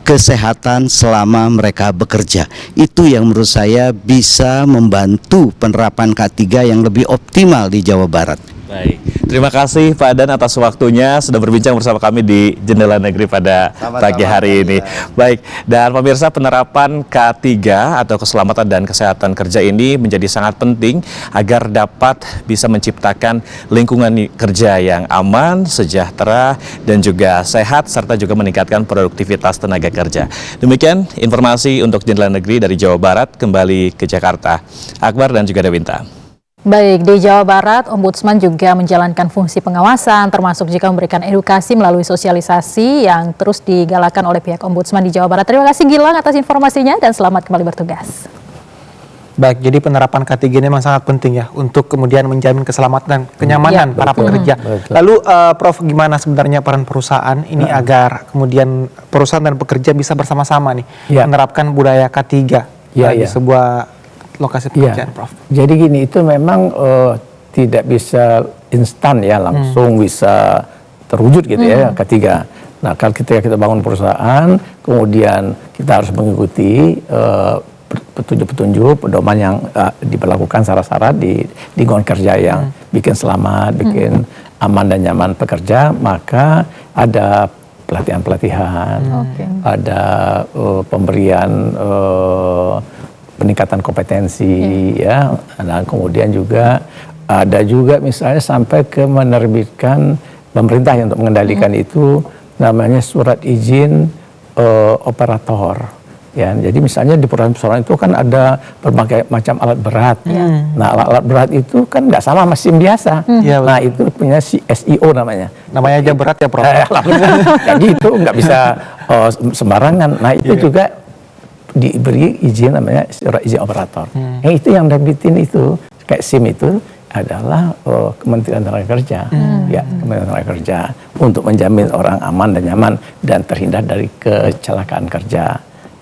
kesehatan selama mereka bekerja. Itu yang menurut saya bisa membantu penerapan K3 yang lebih optimal di Jawa Barat. Baik, terima kasih Pak Dan atas waktunya sudah berbincang bersama kami di Jendela Negeri pada pagi hari ini. Baik, dan pemirsa, penerapan K3 atau keselamatan dan kesehatan kerja ini menjadi sangat penting agar dapat bisa menciptakan lingkungan kerja yang aman, sejahtera, dan juga sehat, serta juga meningkatkan produktivitas tenaga kerja. Demikian informasi untuk Jendela Negeri dari Jawa Barat, kembali ke Jakarta. Akbar dan juga Dewinta. Baik, di Jawa Barat, Ombudsman juga menjalankan fungsi pengawasan, termasuk juga memberikan edukasi melalui sosialisasi yang terus digalakan oleh pihak Ombudsman di Jawa Barat. Terima kasih Gilang atas informasinya dan selamat kembali bertugas. Baik, jadi penerapan K3 ini memang sangat penting ya untuk kemudian menjamin keselamatan dan kenyamanan para pekerja. Lalu Prof, gimana sebenarnya peran perusahaan ini agar kemudian perusahaan dan pekerja bisa bersama-sama nih menerapkan budaya K3 di sebuah lokasi pekerjaan, Prof? Jadi gini, itu memang tidak bisa instan ya, langsung bisa terwujud gitu ya K3. Nah, kalau kita bangun perusahaan, kemudian kita harus mengikuti petunjuk-petunjuk, pedoman yang diberlakukan syarat-syarat di lingkungan kerja yang bikin selamat, bikin aman dan nyaman pekerja, maka ada pelatihan-pelatihan, ada pemberian peningkatan kompetensi ya. Nah, kemudian juga ada juga misalnya sampai ke menerbitkan pemerintah yang untuk mengendalikan itu namanya surat izin operator ya. Jadi misalnya di perusahaan itu kan ada berbagai macam alat berat. Nah, alat berat itu kan nggak sama mesin biasa. Nah, itu punya SEO namanya aja berat ya, Prof. Jadi itu nggak bisa sembarangan. Nah, itu juga diberi izin namanya surat izin operator. Itu yang nerbitin itu kayak SIM itu adalah Kementerian Tenaga Kerja, ya, Kementerian Tenaga Kerja untuk menjamin orang aman dan nyaman dan terhindar dari kecelakaan kerja.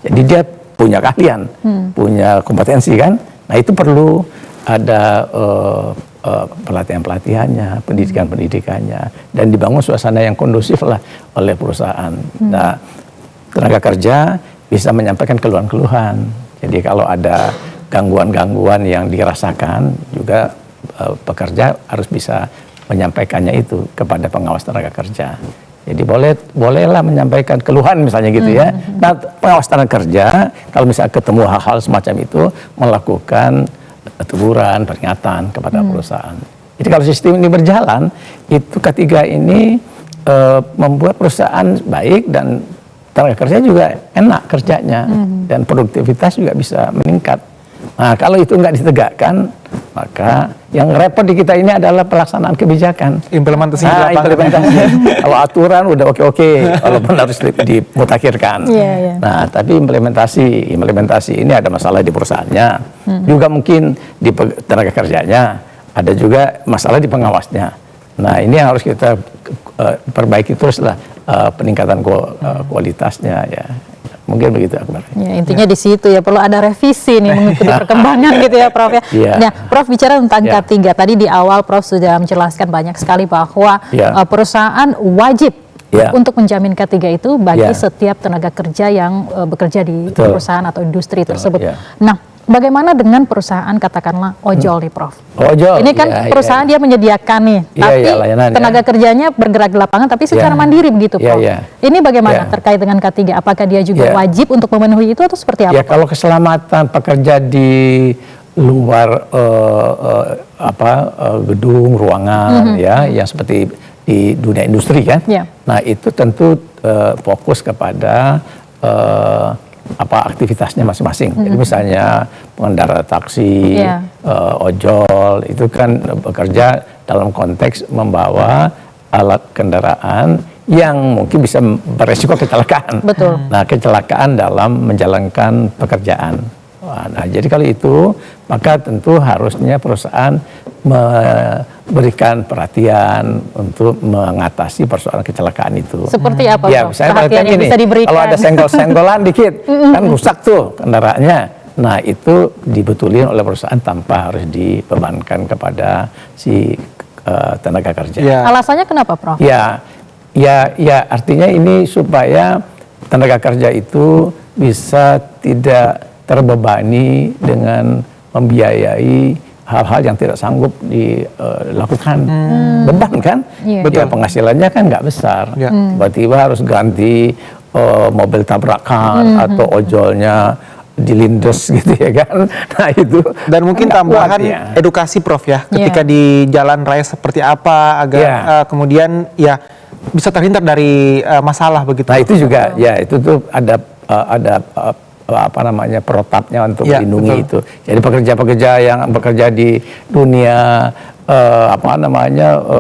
Jadi dia punya keahlian, punya kompetensi kan. Nah, itu perlu ada pelatihan-pelatihannya, pendidikan-pendidikannya, dan dibangun suasana yang kondusif lah oleh perusahaan. Nah, tenaga kerja bisa menyampaikan keluhan-keluhan. Jadi kalau ada gangguan-gangguan yang dirasakan juga pekerja harus bisa menyampaikannya itu kepada pengawas tenaga kerja. Jadi bolehlah menyampaikan keluhan misalnya gitu ya. Nah, pengawas tenaga kerja kalau misalnya ketemu hal-hal semacam itu melakukan teguran, peringatan kepada perusahaan. Jadi kalau sistem ini berjalan, itu ketiga ini membuat perusahaan baik dan tenaga kerja juga enak kerjanya dan produktivitas juga bisa meningkat. Nah, kalau itu nggak ditegakkan, maka yang repot di kita ini adalah pelaksanaan kebijakan. Implementasi. Kalau aturan udah oke-oke, walaupun harus dimutakhirkan. Nah, tapi implementasi ini ada masalah di perusahaannya, juga mungkin di tenaga kerjanya, ada juga masalah di pengawasnya. Nah, ini yang harus kita perbaiki teruslah peningkatan kualitasnya ya. Mungkin begitu Akbar. Ya, intinya di situ ya, perlu ada revisi nih mengikuti perkembangan gitu ya Prof ya. Nah, Prof bicara tentang K3, tadi di awal Prof sudah menjelaskan banyak sekali bahwa perusahaan wajib untuk menjamin K3 itu bagi setiap tenaga kerja yang bekerja di perusahaan atau industri tersebut. Nah, bagaimana dengan perusahaan katakanlah ojol nih Prof? Ojol. Ini kan perusahaan dia menyediakan nih, tapi tenaga kerjanya bergerak di lapangan tapi secara mandiri begitu Prof. Ini bagaimana terkait dengan K3? Apakah dia juga wajib untuk memenuhi itu atau seperti apa? Ya, kalau keselamatan pekerja di luar gedung, ruangan ya, yang seperti di dunia industri kan. Nah, itu tentu fokus kepada aktivitasnya masing-masing. Jadi misalnya pengendara taksi, ojol itu kan bekerja dalam konteks membawa alat kendaraan yang mungkin bisa beresiko kecelakaan. Nah, kecelakaan dalam menjalankan pekerjaan. Nah, jadi kalau itu maka tentu harusnya perusahaan memberikan perhatian untuk mengatasi persoalan kecelakaan itu. Seperti apa? Ya, misalnya perhatian yang bisa diberikan. Kalau ada senggol-senggolan dikit, kan rusak tuh kendaraannya. Nah, itu dibetulin oleh perusahaan tanpa harus dibebankan kepada si tenaga kerja. Alasannya kenapa, Prof? Ya, artinya ini supaya tenaga kerja itu bisa tidak terbebani dengan membiayai hal-hal yang tidak sanggup dilakukan. Beban kan? Ya, penghasilannya kan nggak besar. Tiba-tiba harus ganti mobil tabrakan atau ojolnya dilindes gitu ya kan. Nah, itu. Dan mungkin tambahan edukasi Prof ya, ketika di jalan raya seperti apa agar kemudian ya bisa terhindar dari masalah begitu. Nah, itu juga ya, itu tuh ada protapnya untuk melindungi itu. Jadi pekerja-pekerja yang bekerja di dunia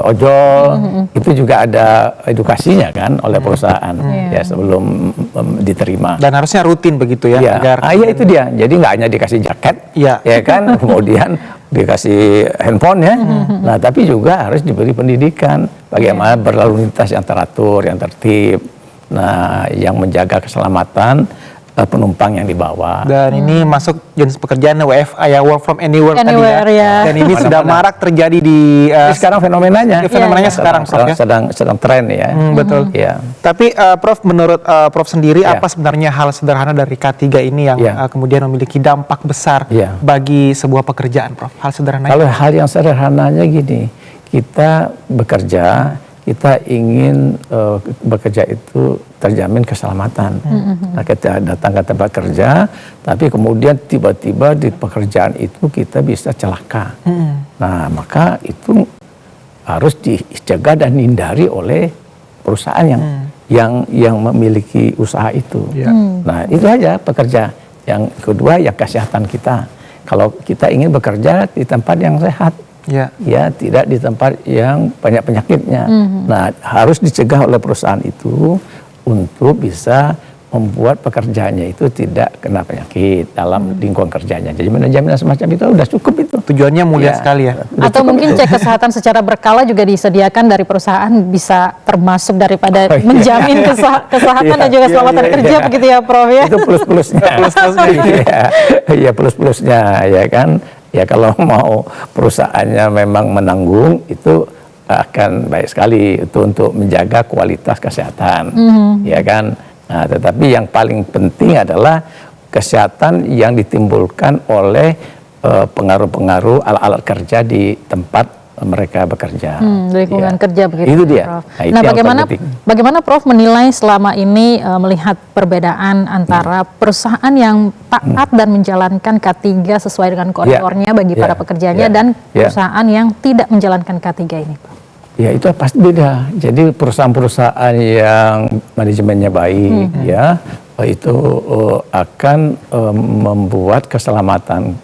ojol itu juga ada edukasinya kan oleh perusahaan ya sebelum diterima. Dan harusnya rutin begitu ya. Agar itu dia. Jadi nggak hanya dikasih jaket, ya kan, kemudian dikasih handphone ya. Nah, tapi juga harus diberi pendidikan bagaimana berlalu lintas yang teratur, yang tertib. Nah, yang menjaga keselamatan penumpang yang dibawa. Dan ini masuk jenis pekerjaan WFA ya, work from anywhere tadi ya. Dan ini sudah marak terjadi di sekarang fenomenanya. Fenomenanya sekarang Prof ya. Sedang tren ya. Betul. Tapi Prof, menurut Prof sendiri apa sebenarnya hal sederhana dari K3 ini yang kemudian memiliki dampak besar bagi sebuah pekerjaan, Prof? Hal sederhana. Kalau hal yang sederhananya gini, kita bekerja, kita ingin bekerja itu terjamin keselamatan. Nah, kita datang ke tempat kerja, tapi kemudian tiba-tiba di pekerjaan itu kita bisa celaka. Nah, maka itu harus dicegah dan dihindari oleh perusahaan yang memiliki usaha itu. Nah, itu aja pekerja. Yang kedua ya kesehatan kita. Kalau kita ingin bekerja di tempat yang sehat, ya tidak di tempat yang banyak penyakitnya. Nah, harus dicegah oleh perusahaan itu untuk bisa membuat pekerjaannya itu tidak kena penyakit dalam lingkungan kerjanya. Jadi jaminan semacam itu udah cukup itu. Tujuannya mulia sekali ya. Atau mungkin cek kesehatan secara berkala juga disediakan dari perusahaan, bisa termasuk daripada menjamin kesehatan dan juga keselamatan kerja begitu ya Prof ya. Itu plus-plusnya. Iya, plus-plusnya ya kan. Ya kalau mau perusahaannya memang menanggung itu akan baik sekali itu untuk menjaga kualitas kesehatan, ya kan. Nah, tetapi yang paling penting adalah kesehatan yang ditimbulkan oleh pengaruh-pengaruh alat-alat kerja di tempat mereka bekerja. Lingkungan kerja begitu. Itu dia. Prof. Nah, bagaimana Prof menilai selama ini melihat perbedaan antara perusahaan yang taat dan menjalankan K3 sesuai dengan koridornya bagi para pekerjanya dan perusahaan yang tidak menjalankan K3 ini, Prof? Ya, itu pasti beda. Jadi perusahaan-perusahaan yang manajemennya baik, ya, itu akan membuat keselamatan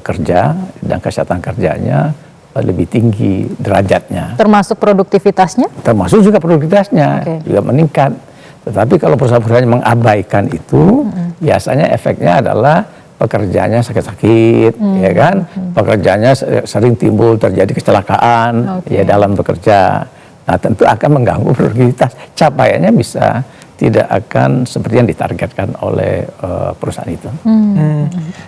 kerja dan kesehatan kerjanya lebih tinggi derajatnya. Termasuk produktivitasnya? Termasuk juga produktivitasnya juga meningkat. Tetapi kalau perusahaan-perusahaan mengabaikan itu, biasanya efeknya adalah pekerjaannya sakit-sakit, ya kan? Pekerjaannya sering timbul terjadi kecelakaan ya dalam bekerja. Nah, tentu akan mengganggu produktivitas. Capaiannya bisa tidak akan seperti yang ditargetkan oleh perusahaan itu.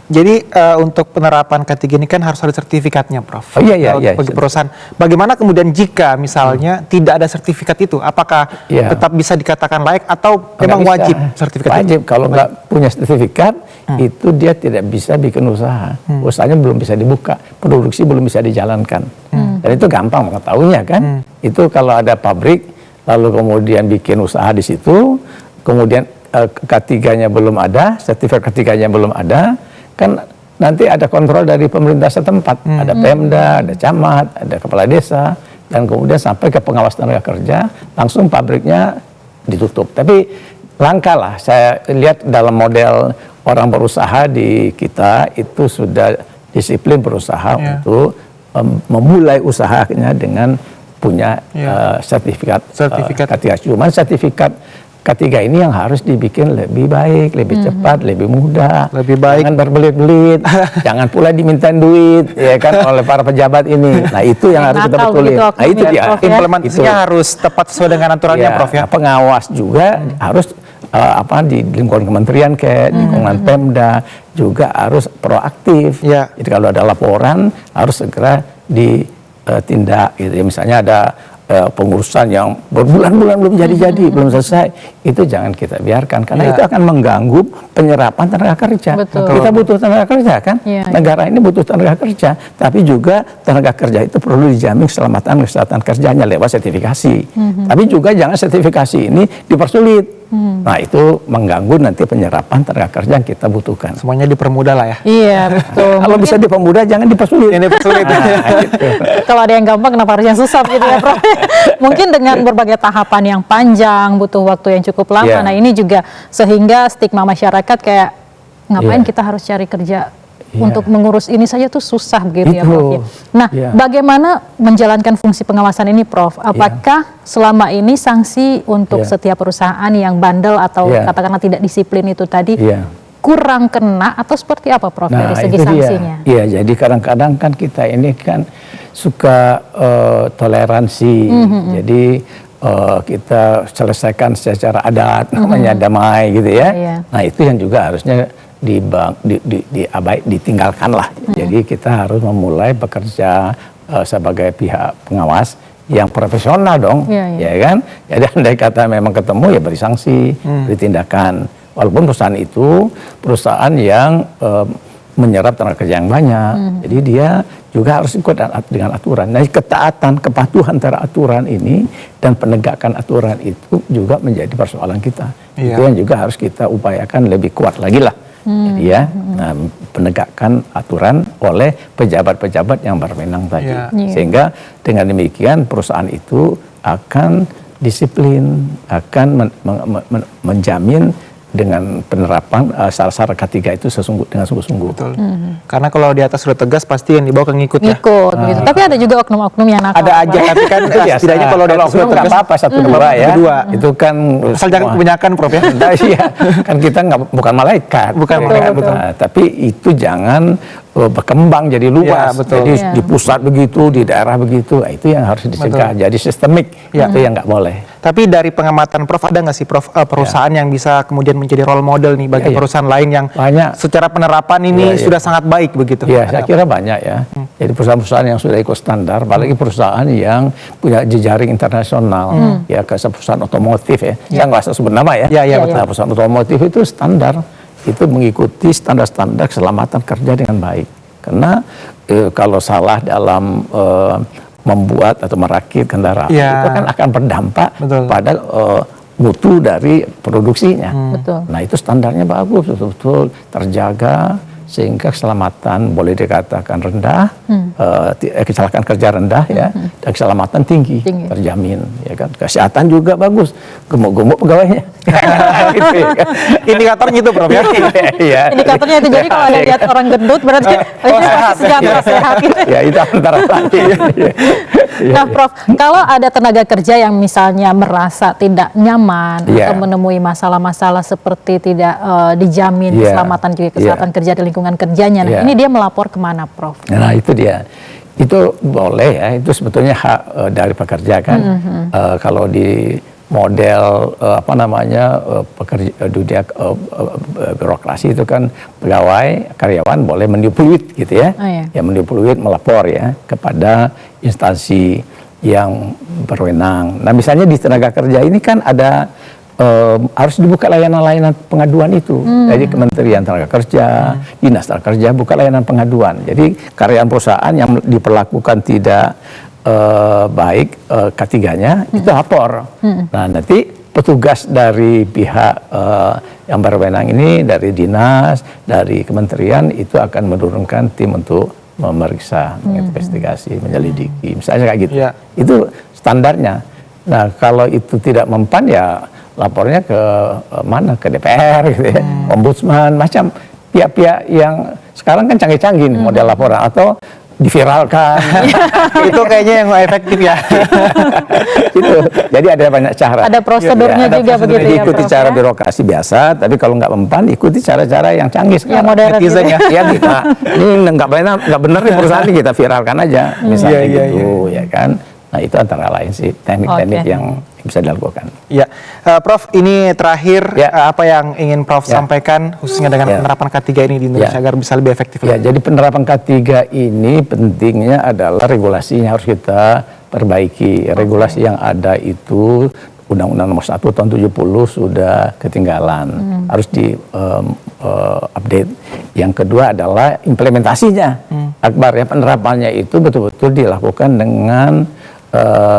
Jadi untuk penerapan K3 ini kan harus ada sertifikatnya, Prof. Iya. Bagi perusahaan. Bagaimana kemudian jika misalnya tidak ada sertifikat itu, apakah tetap bisa dikatakan layak atau memang wajib sertifikat? Wajib. Kalau nggak punya sertifikat, itu dia tidak bisa bikin usaha. Usahanya belum bisa dibuka, produksi belum bisa dijalankan. Dan itu gampang mengetahuinya kan. Itu kalau ada pabrik, lalu kemudian bikin usaha di situ, kemudian K3-nya belum ada, sertifikat K3-nya belum ada, kan nanti ada kontrol dari pemerintah setempat, ada Pemda, ada camat, ada kepala desa, dan kemudian sampai ke pengawas tenaga kerja, langsung pabriknya ditutup. Tapi langka lah, saya lihat dalam model orang berusaha di kita itu sudah disiplin berusaha untuk memulai usahanya dengan punya sertifikat K3. Cuman sertifikat K3 ini yang harus dibikin lebih baik, lebih cepat, lebih mudah, lebih baik. Jangan berbelit-belit, jangan pula dimintain duit, ya kan, oleh para pejabat ini. Nah, itu yang harus kita betulin. Nah, itu dia. Implementasinya harus tepat sesuai dengan aturannya, Prof, ya. Pengawas juga harus di lingkungan kementerian lingkungan Pemda juga harus proaktif. Jadi kalau ada laporan harus segera ditindak gitu ya. Misalnya ada pengurusan yang berbulan-bulan belum jadi-jadi, belum selesai, itu jangan kita biarkan karena itu akan mengganggu penyerapan tenaga kerja. Kita butuh tenaga kerja kan, negara ini butuh tenaga kerja, tapi juga tenaga kerja itu perlu dijamin keselamatan kesehatan kerjanya lewat sertifikasi. Tapi juga jangan sertifikasi ini dipersulit. Nah, itu mengganggu nanti penyerapan tenaga kerja yang kita butuhkan. Semuanya dipermudah lah ya. Iya, betul. Kalau bisa dipermudah, jangan dipersulit. Gitu. Kalau ada yang gampang, kenapa harus yang susah gitu ya, Prof? Mungkin dengan berbagai tahapan yang panjang, butuh waktu yang cukup lama. Nah, ini juga sehingga stigma masyarakat kayak ngapain kita harus cari kerja untuk mengurus ini saja tuh susah begitu ya, Prof. Ya. Nah, bagaimana menjalankan fungsi pengawasan ini, Prof? Apakah selama ini sanksi untuk setiap perusahaan yang bandel atau katakanlah tidak disiplin itu tadi kurang kena atau seperti apa, Prof, dari segi sanksinya? Iya, jadi kadang-kadang kan kita ini kan suka toleransi, jadi kita selesaikan secara adat, namanya damai gitu ya. Nah, itu yang juga harusnya ditinggalkan lah. Jadi kita harus memulai bekerja sebagai pihak pengawas yang profesional dong, ya kan? Jadi andai kata memang ketemu ya beri sanksi, beri tindakan. Walaupun perusahaan itu perusahaan yang menyerap tenaga kerja yang banyak, jadi dia juga harus ikut dengan aturan. Nah, ketaatan, kepatuhan terhadap aturan ini dan penegakan aturan itu juga menjadi persoalan kita. Itu yang juga harus kita upayakan lebih kuat lagi lah. Jadi penegakan aturan oleh pejabat-pejabat yang berwenang tadi. Sehingga dengan demikian perusahaan itu akan disiplin, akan menjamin dengan penerapan syarat K3 itu dengan sungguh-sungguh. Karena kalau di atas sudah tegas pasti yang di bawah ngikut ya. Gitu. Tapi ada juga oknum-oknum yang nakal. Ada aja, tapi kan setidaknya kalau di atas sudah tegas apa satu dua ya. Itu kan asal jangan kebanyakan, Prof, ya. Iya, kan kita bukan malaikat. Bukan malaikat, betul. Tapi itu jangan berkembang jadi luas, betul. jadi di pusat begitu, di daerah begitu, itu yang harus dicegah. Jadi sistemik, itu yang nggak boleh. Tapi dari pengamatan Prof, ada nggak sih Prof perusahaan yang bisa kemudian menjadi role model nih bagi perusahaan lain yang banyak secara penerapan ini sudah sangat baik begitu? Ya, saya kira banyak ya. Jadi perusahaan-perusahaan yang sudah ikut standar, apalagi perusahaan yang punya jejaring internasional, ya kayak perusahaan otomotif ya. Saya nggak usah sebut nama ya. Betul. Nah, perusahaan otomotif itu standar, itu mengikuti standar-standar keselamatan kerja dengan baik. Karena kalau salah dalam membuat atau merakit kendaraan itu kan akan berdampak pada mutu dari produksinya. Nah itu standarnya bagus, betul-betul terjaga sehingga keselamatan boleh dikatakan rendah, kecelakaan kerja rendah ya, dan keselamatan tinggi, terjamin, ya kan. Kesehatan juga bagus, gemuk-gemuk pegawainya. Gitu, ya kan? Indikatornya itu Prof ya. Indikatornya itu, jadi kalau ada lihat orang gendut berarti sejahtera, sehat. Ya itu antara lain. Nah Prof, kalau ada tenaga kerja yang misalnya merasa tidak nyaman atau menemui masalah-masalah seperti tidak dijamin keselamatan juga kesehatan kerja di lingkungan kerjanya, nah ini dia melapor kemana Prof? Nah itu dia, itu boleh ya, itu sebetulnya hak dari pekerja kan. Kalau di model pekerja dunia birokrasi itu kan pegawai karyawan boleh meniup fluid gitu ya, ya meniup fluid melapor ya kepada instansi yang berwenang. Nah misalnya di tenaga kerja ini kan ada harus dibuka layanan-layanan pengaduan itu. Jadi Kementerian Tenaga Kerja, Dinas Tenaga Kerja buka layanan pengaduan. Jadi karyawan perusahaan yang diperlakukan tidak baik K3-nya itu lapor. Nah nanti petugas dari pihak yang berwenang ini, dari dinas, dari kementerian itu akan menurunkan tim untuk memeriksa, menginvestigasi, menyelidiki, misalnya kayak gitu. Itu standarnya. Nah kalau itu tidak mempan ya lapornya ke mana, ke DPR gitu ya, ombudsman, macam pihak-pihak yang sekarang kan canggih-canggih model laporan, atau diviralkan. Itu kayaknya yang efektif ya. Itu. Jadi ada banyak cara. Ada prosedurnya juga begitu ya. Ikuti cara birokrasi biasa, tapi kalau nggak mempan ikuti cara-cara yang canggih sekarang. Yang modern gitu ya. Ya kita ini nggak benar nih perusahaan ini, kita viralkan aja misalnya gitu ya kan. Nah itu antara lain sih teknik-teknik yang bisa dilakukan. Ya, Prof, ini terakhir apa yang ingin Prof sampaikan khususnya dengan penerapan K3 ini di Indonesia agar bisa lebih efektif lagi? Jadi penerapan K3 ini pentingnya adalah regulasinya harus kita perbaiki. Regulasi yang ada itu Undang-Undang Nomor 1 Tahun 70 sudah ketinggalan, harus di update. Yang kedua adalah implementasinya, Akbar ya, penerapannya itu betul-betul dilakukan dengan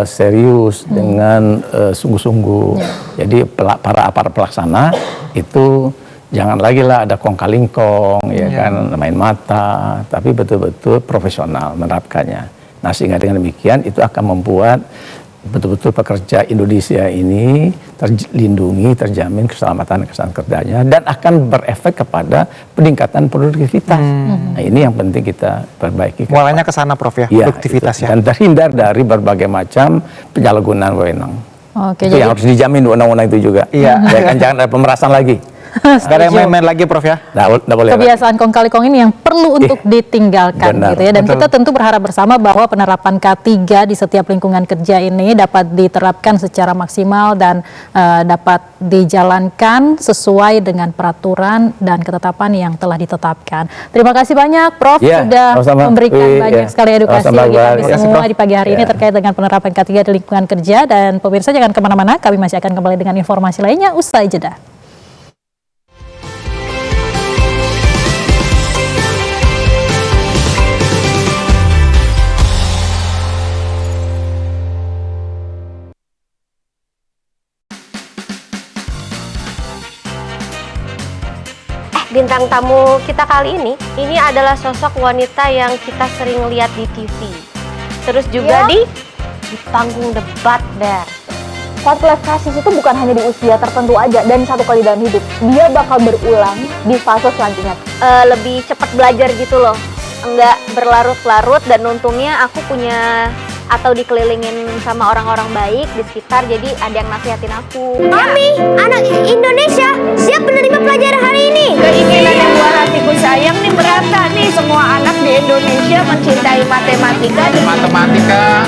serius, dengan sungguh-sungguh. Jadi para aparat pelaksana itu jangan lagi lah ada kong kali kong, ya kan, main mata, tapi betul-betul profesional menerapkannya. Nah sehingga dengan demikian itu akan membuat betul-betul pekerja Indonesia ini terlindungi, terjamin keselamatan kerjanya, dan akan berefek kepada peningkatan produktivitas. Nah ini yang penting kita perbaiki. Mulainya ke sana Prof ya, produktivitas itu. Dan terhindar dari berbagai macam penyalahgunaan wewenang. Itu yang harus dijamin di undang-undang itu juga. Ya kan, jangan ada pemerasan lagi. Gak ada yang main-main lagi Prof ya. Nggak boleh. Kebiasaan kong kali kong ini yang perlu untuk ditinggalkan gitu ya. Dan kita tentu berharap bersama bahwa penerapan K3 di setiap lingkungan kerja ini dapat diterapkan secara maksimal dan dapat dijalankan sesuai dengan peraturan dan ketetapan yang telah ditetapkan. Terima kasih banyak Prof sudah memberikan banyak sekali edukasi bagi kami semua di pagi hari ini terkait dengan penerapan K3 di lingkungan kerja. Dan pemirsa jangan kemana-mana, kami masih akan kembali dengan informasi lainnya usai jeda. Bintang tamu kita kali ini adalah sosok wanita yang kita sering lihat di TV. Terus juga di panggung debat, Ber. Quarter life crisis itu bukan hanya di usia tertentu aja dan satu kali dalam hidup. Dia bakal berulang di fase selanjutnya. Lebih cepat belajar gitu loh. Enggak berlarut-larut, dan untungnya aku punya atau dikelilingin sama orang-orang baik di sekitar, jadi ada yang nasihatin aku. Mami, anak Indonesia siap menerima pelajaran hari ini. Keinginan yang buat hatiku sayang nih merata nih. semua anak di Indonesia mencintai matematika. Matematika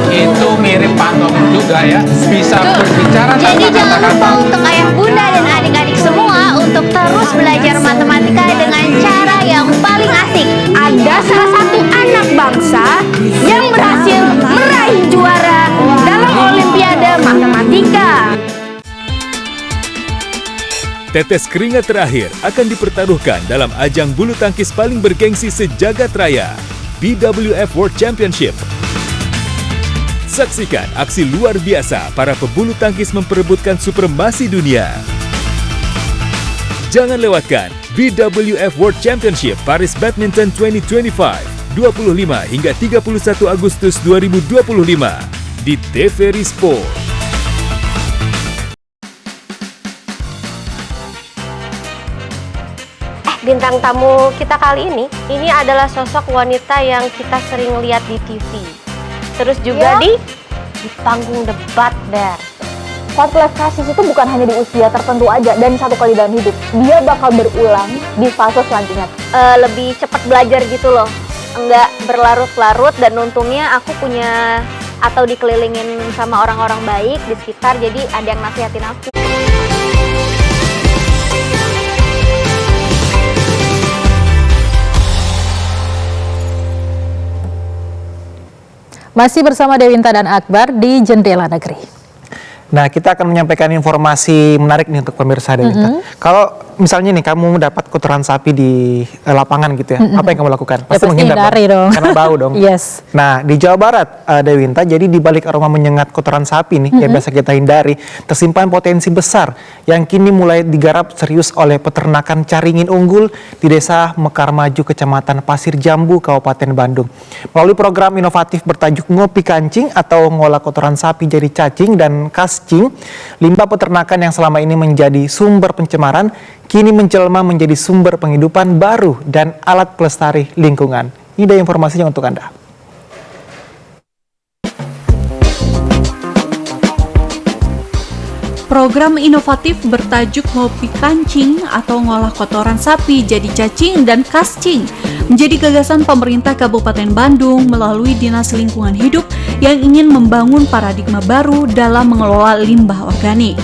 itu mirip patung juga ya, bisa berbicara Jadi tanpa jangan kata-kata. lupa untuk ayah bunda dan adik-adik semua untuk terus belajar matematika dengan cara yang paling asik. Ada salah satu anak bangsa yang berhasil meraih juara dalam Olimpiade Matematika. Tetes keringat terakhir akan dipertaruhkan dalam ajang bulu tangkis paling bergengsi sejagat raya, BWF World Championship. Saksikan aksi luar biasa para pebulu tangkis memperebutkan supremasi dunia. Jangan lewatkan BWF World Championship Paris Badminton 2025, 25 hingga 31 Agustus 2025 di TVRI Sport. Bintang tamu kita kali ini adalah sosok wanita yang kita sering lihat di TV. Terus juga di panggung debat, Ber. Kontestasi itu bukan hanya di usia tertentu aja dan satu kali dalam hidup. Dia bakal berulang di fase selanjutnya. Lebih cepat belajar gitu loh. Enggak berlarut-larut, dan untungnya aku punya atau dikelilingin sama orang-orang baik di sekitar, jadi ada yang nasihatin aku. Masih bersama Dewinta dan Akbar di Jendela Negeri. Nah, kita akan menyampaikan informasi menarik nih untuk pemirsa Dewinta. Kalau misalnya nih kamu dapat kotoran sapi di lapangan gitu ya, apa yang kamu lakukan? Pasti menghindar dong. Karena bau dong. Yes. Nah, di Jawa Barat, Dewinta, jadi di balik aroma menyengat kotoran sapi nih, yang biasa kita hindari, tersimpan potensi besar yang kini mulai digarap serius oleh peternakan Caringin Unggul di Desa Mekar Maju, Kecamatan Pasir Jambu, Kabupaten Bandung. Melalui program inovatif bertajuk Ngopi Kancing atau ngolah kotoran sapi jadi cacing dan kascing, limbah peternakan yang selama ini menjadi sumber pencemaran kini menjelma menjadi sumber penghidupan baru dan alat pelestari lingkungan. Ini ada informasinya untuk Anda. Program inovatif bertajuk Ngopi Kancing atau ngolah kotoran sapi jadi cacing dan kascing menjadi gagasan pemerintah Kabupaten Bandung melalui Dinas Lingkungan Hidup yang ingin membangun paradigma baru dalam mengelola limbah organik.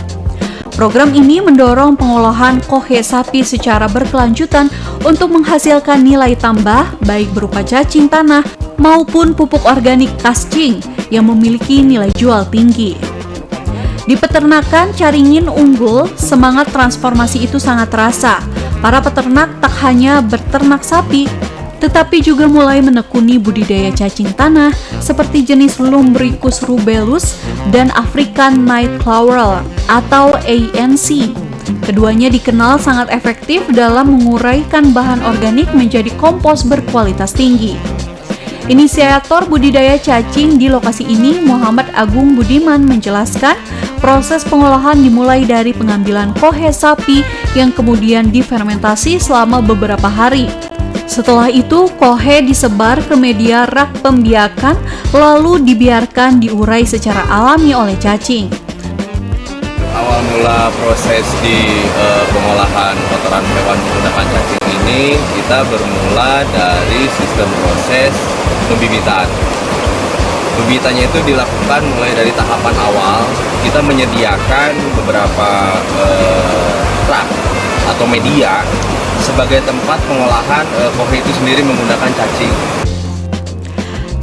Program ini mendorong pengolahan kohe sapi secara berkelanjutan untuk menghasilkan nilai tambah baik berupa cacing tanah maupun pupuk organik kascing yang memiliki nilai jual tinggi. Di peternakan Caringin Unggul, semangat transformasi itu sangat terasa. Para peternak tak hanya berternak sapi, tetapi juga mulai menekuni budidaya cacing tanah seperti jenis Lumbricus rubellus dan African Night Clover atau ANC. Keduanya dikenal sangat efektif dalam menguraikan bahan organik menjadi kompos berkualitas tinggi. Inisiator budidaya cacing di lokasi ini, Muhammad Agung Budiman, menjelaskan proses pengolahan dimulai dari pengambilan kohe sapi yang kemudian difermentasi selama beberapa hari. Setelah itu, kohe disebar ke media rak pembiakan, lalu dibiarkan diurai secara alami oleh cacing. Awal mula proses di pengolahan kotoran hewan menggunakan cacing ini, kita bermula dari sistem proses pembibitan. Pembibitannya itu dilakukan mulai dari tahapan awal, kita menyediakan beberapa rak atau media sebagai tempat pengolahan kohe itu sendiri menggunakan cacing.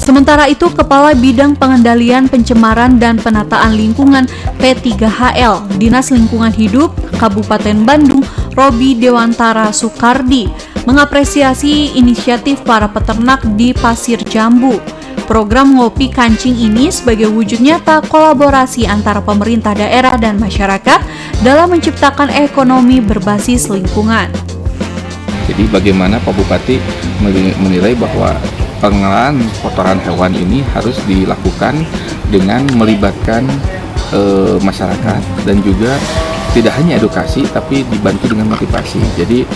Sementara itu, Kepala Bidang Pengendalian Pencemaran dan Penataan Lingkungan P3HL Dinas Lingkungan Hidup Kabupaten Bandung, Robi Dewantara Sukardi, mengapresiasi inisiatif para peternak di Pasir Jambu. Program Ngopi Kancing ini sebagai wujud nyata kolaborasi antara pemerintah daerah dan masyarakat dalam menciptakan ekonomi berbasis lingkungan. Jadi bagaimana Pak Bupati menilai bahwa pengolahan kotoran hewan ini harus dilakukan dengan melibatkan masyarakat dan juga tidak hanya edukasi tapi dibantu dengan motivasi. Jadi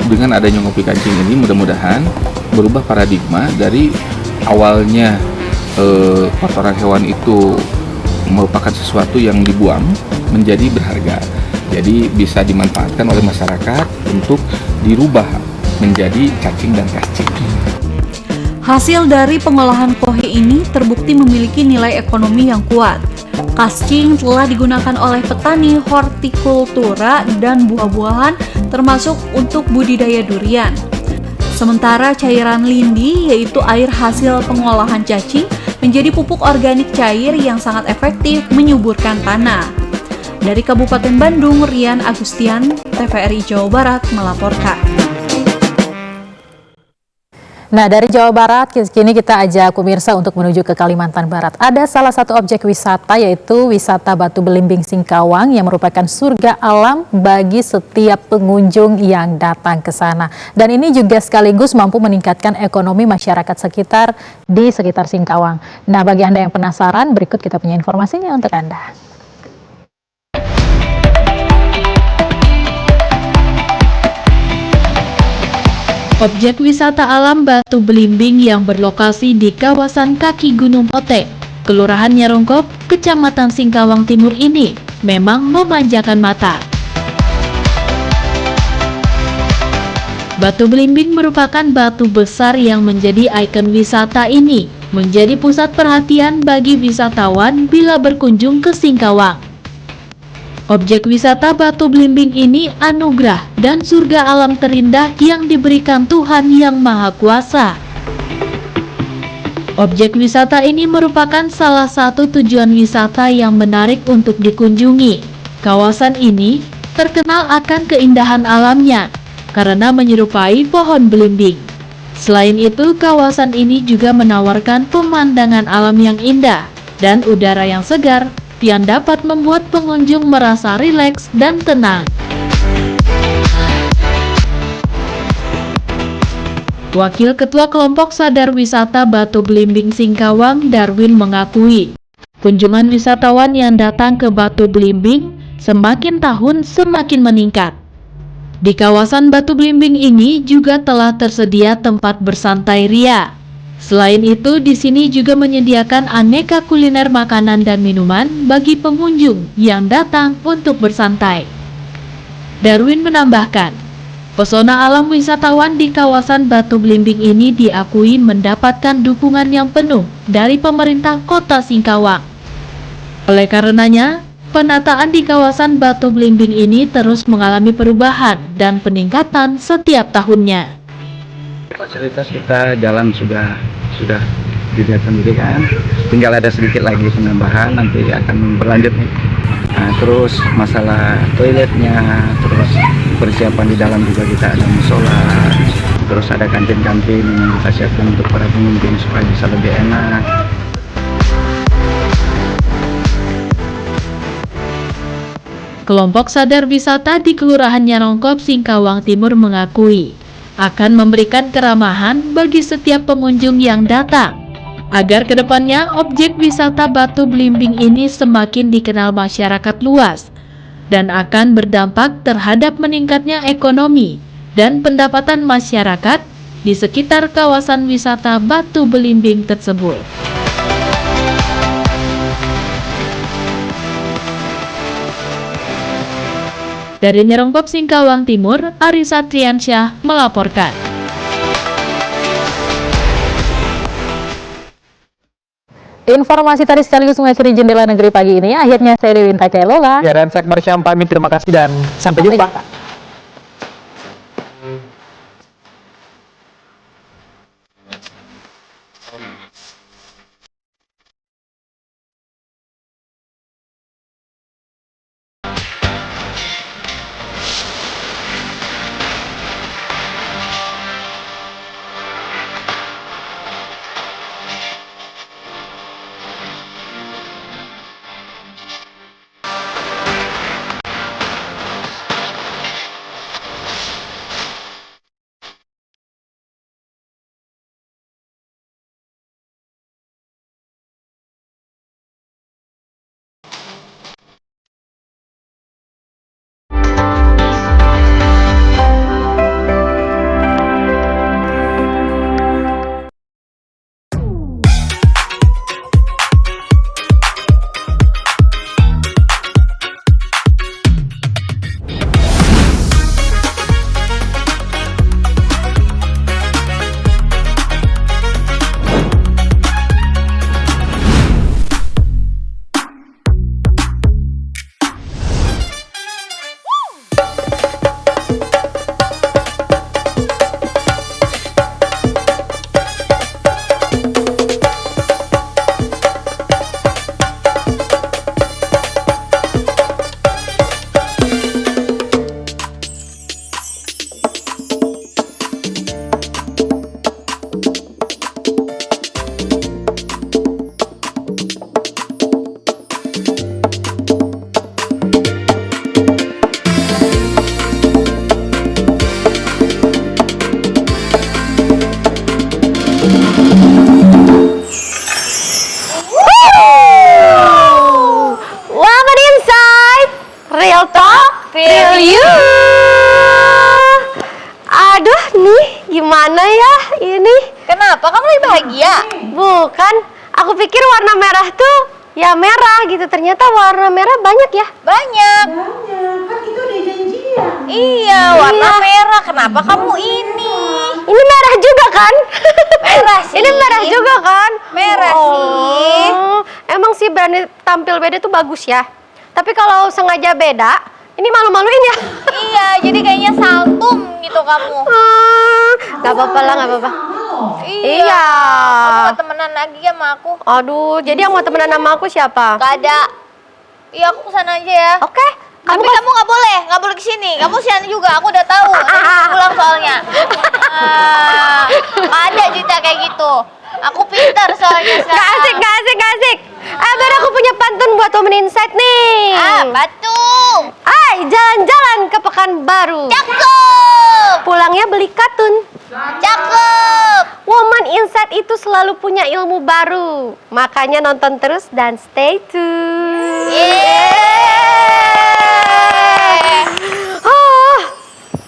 dengan adanya Ngopi Kancing ini mudah-mudahan berubah paradigma dari awalnya kotoran hewan itu merupakan sesuatu yang dibuang menjadi berharga. Jadi bisa dimanfaatkan oleh masyarakat untuk dirubah menjadi cacing dan kascing. Hasil dari pengolahan kohe ini terbukti memiliki nilai ekonomi yang kuat. Kascing telah digunakan oleh petani hortikultura dan buah-buahan termasuk untuk budidaya durian. Sementara cairan lindi yaitu air hasil pengolahan cacing menjadi pupuk organik cair yang sangat efektif menyuburkan tanah. Dari Kabupaten Bandung, Rian Agustian, TVRI Jawa Barat melaporkan. Nah, dari Jawa Barat, kini kita ajak pemirsa untuk menuju ke Kalimantan Barat. Ada salah satu objek wisata yaitu wisata Batu Belimbing Singkawang yang merupakan surga alam bagi setiap pengunjung yang datang ke sana. Dan ini juga sekaligus mampu meningkatkan ekonomi masyarakat sekitar di sekitar Singkawang. Nah, bagi Anda yang penasaran, berikut kita punya informasinya untuk Anda. Objek wisata alam Batu Belimbing yang berlokasi di kawasan kaki Gunung Potek, Kelurahan Nyerongkop, Kecamatan Singkawang Timur ini memang memanjakan mata. Batu Belimbing merupakan batu besar yang menjadi ikon wisata ini, menjadi pusat perhatian bagi wisatawan bila berkunjung ke Singkawang. Objek wisata Batu Belimbing ini anugerah dan surga alam terindah yang diberikan Tuhan Yang Maha Kuasa. Objek wisata ini merupakan salah satu tujuan wisata yang menarik untuk dikunjungi. Kawasan ini terkenal akan keindahan alamnya karena menyerupai pohon belimbing. Selain itu, kawasan ini juga menawarkan pemandangan alam yang indah dan udara yang segar yang dapat membuat pengunjung merasa rileks dan tenang. Wakil Ketua Kelompok Sadar Wisata Batu Belimbing Singkawang, Darwin, mengakui kunjungan wisatawan yang datang ke Batu Belimbing semakin tahun semakin meningkat. Di kawasan Batu Belimbing ini juga telah tersedia tempat bersantai ria. Selain itu, di sini juga menyediakan aneka kuliner makanan dan minuman bagi pengunjung yang datang untuk bersantai. Darwin menambahkan, pesona alam wisatawan di kawasan Batu Belimbing ini diakui mendapatkan dukungan yang penuh dari pemerintah Kota Singkawang. Oleh karenanya, penataan di kawasan Batu Belimbing ini terus mengalami perubahan dan peningkatan setiap tahunnya. Fasilitas kita jalan sudah dilihat sendiri kan, tinggal ada sedikit lagi penambahan, nanti akan berlanjut nih. Nah, terus masalah toiletnya, terus persiapan di dalam juga kita ada musola, terus ada kantin-kantin yang kita siapkan untuk para pengunjung supaya bisa lebih enak. Kelompok Sadar Wisata di Kelurahan Nyerongkop, Singkawang Timur mengakui akan memberikan keramahan bagi setiap pengunjung yang datang, agar kedepannya objek wisata Batu Belimbing ini semakin dikenal masyarakat luas dan akan berdampak terhadap meningkatnya ekonomi dan pendapatan masyarakat di sekitar kawasan wisata Batu Belimbing tersebut. Dari Nyerongkop, Singkawang Timur, Arisa Triansyah melaporkan. Informasi tadi sekaligus mengakhiri Jendela Negeri pagi ini. Akhirnya saya Dewinta Kailola. Ya, dan saya Marsha pamit. Terima kasih dan sampai jumpa. feel you. Aduh, nih gimana ya ini? Kenapa? Kamu lagi bahagia? Bukan, aku pikir warna merah tuh ya merah gitu. Ternyata warna merah banyak ya? Banyak. Kan itu udah janjian. Iya, warna merah. Kenapa kamu ini? Ini merah juga kan? Merah sih. Ini merah juga kan? Merah sih. Emang sih berani tampil beda tuh bagus ya. Tapi kalau sengaja beda, ini malu-maluin ya? Iya, jadi kayaknya saltum gitu kamu. Gak apa-apa lah, gak apa-apa. Iya. Kamu gak temenan lagi sama aku? Aduh, jadi yang mau temenan sama aku siapa? Gak ada. Iya, aku kesana aja ya. Oke. Tapi kamu nggak boleh kesini. Kamu sian juga, aku udah tahu. Nanti pulang soalnya. Ada cerita kayak gitu. Aku pintar soalnya sekarang. Gak asik. Baru aku punya pantun buat Women Insight nih. Batu. Jalan-jalan ke Pekanbaru. Cakep. Pulangnya beli katun. Cakep. Woman Insight itu selalu punya ilmu baru. Makanya nonton terus dan stay tune.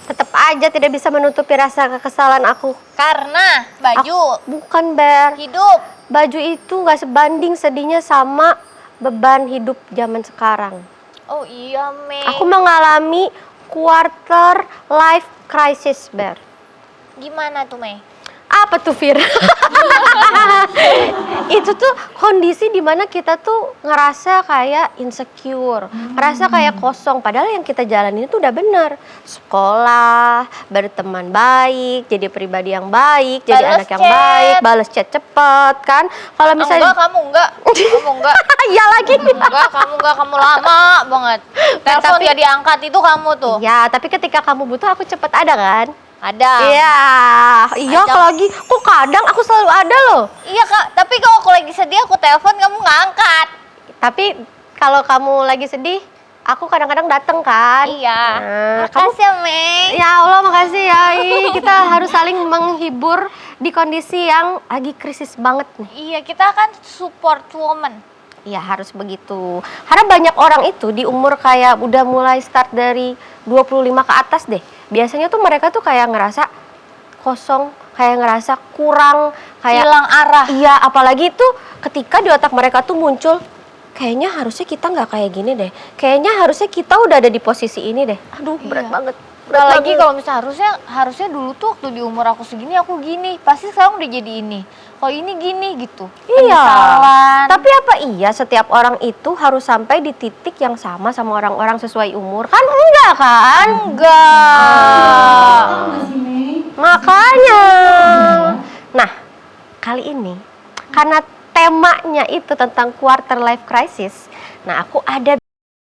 Tetap aja tidak bisa menutupi rasa kekesalan aku. Karena baju. Bukan, Ber. Hidup. Baju itu gak sebanding sedihnya sama beban hidup zaman sekarang. Oh iya, Mei. Aku mengalami quarter life crisis, Ber. Gimana tuh, Mei? Apa tuh, Fir? Itu tuh kondisi dimana kita tuh ngerasa kayak insecure, ngerasa kayak kosong. Padahal yang kita jalanin itu udah bener. Sekolah, berteman baik, jadi pribadi yang baik, jadi anak yang baik, balas chat cepet kan. Kalau misalnya Kamu enggak. Iya lagi. Kamu lama banget. Telepon tapi- gak diangkat itu kamu tuh. Ya, tapi ketika kamu butuh aku cepet ada kan? Ada. Iya kalau lagi kok kadang aku selalu ada loh. Iya Kak, tapi kalau aku lagi sedih aku telepon kamu nggak angkat. Tapi kalau kamu lagi sedih, aku kadang-kadang dateng kan. Iya. Makasih ya, Mei. Ya Allah, makasih ya. Kita harus saling menghibur di kondisi yang lagi krisis banget nih. Iya, kita kan support woman. Iya, harus begitu. Karena banyak orang itu di umur kayak udah mulai start dari 25 ke atas deh. Biasanya tuh mereka tuh kayak ngerasa kosong, kayak ngerasa kurang, kayak hilang arah. Iya, apalagi tuh ketika di otak mereka tuh muncul kayaknya harusnya kita nggak kayak gini deh. Kayaknya harusnya kita udah ada di posisi ini deh. Aduh, berat banget. Apalagi kalau misalnya harusnya dulu tuh waktu di umur aku segini aku gini, pasti sekarang udah jadi ini. Kalau ini gini gitu. Iya. Penyesalan. Tapi apa iya setiap orang itu harus sampai di titik yang sama orang-orang sesuai umur? Kan enggak kan? Enggak. Makanya. Nah, kali ini karena temanya itu tentang quarter life crisis. Nah, aku ada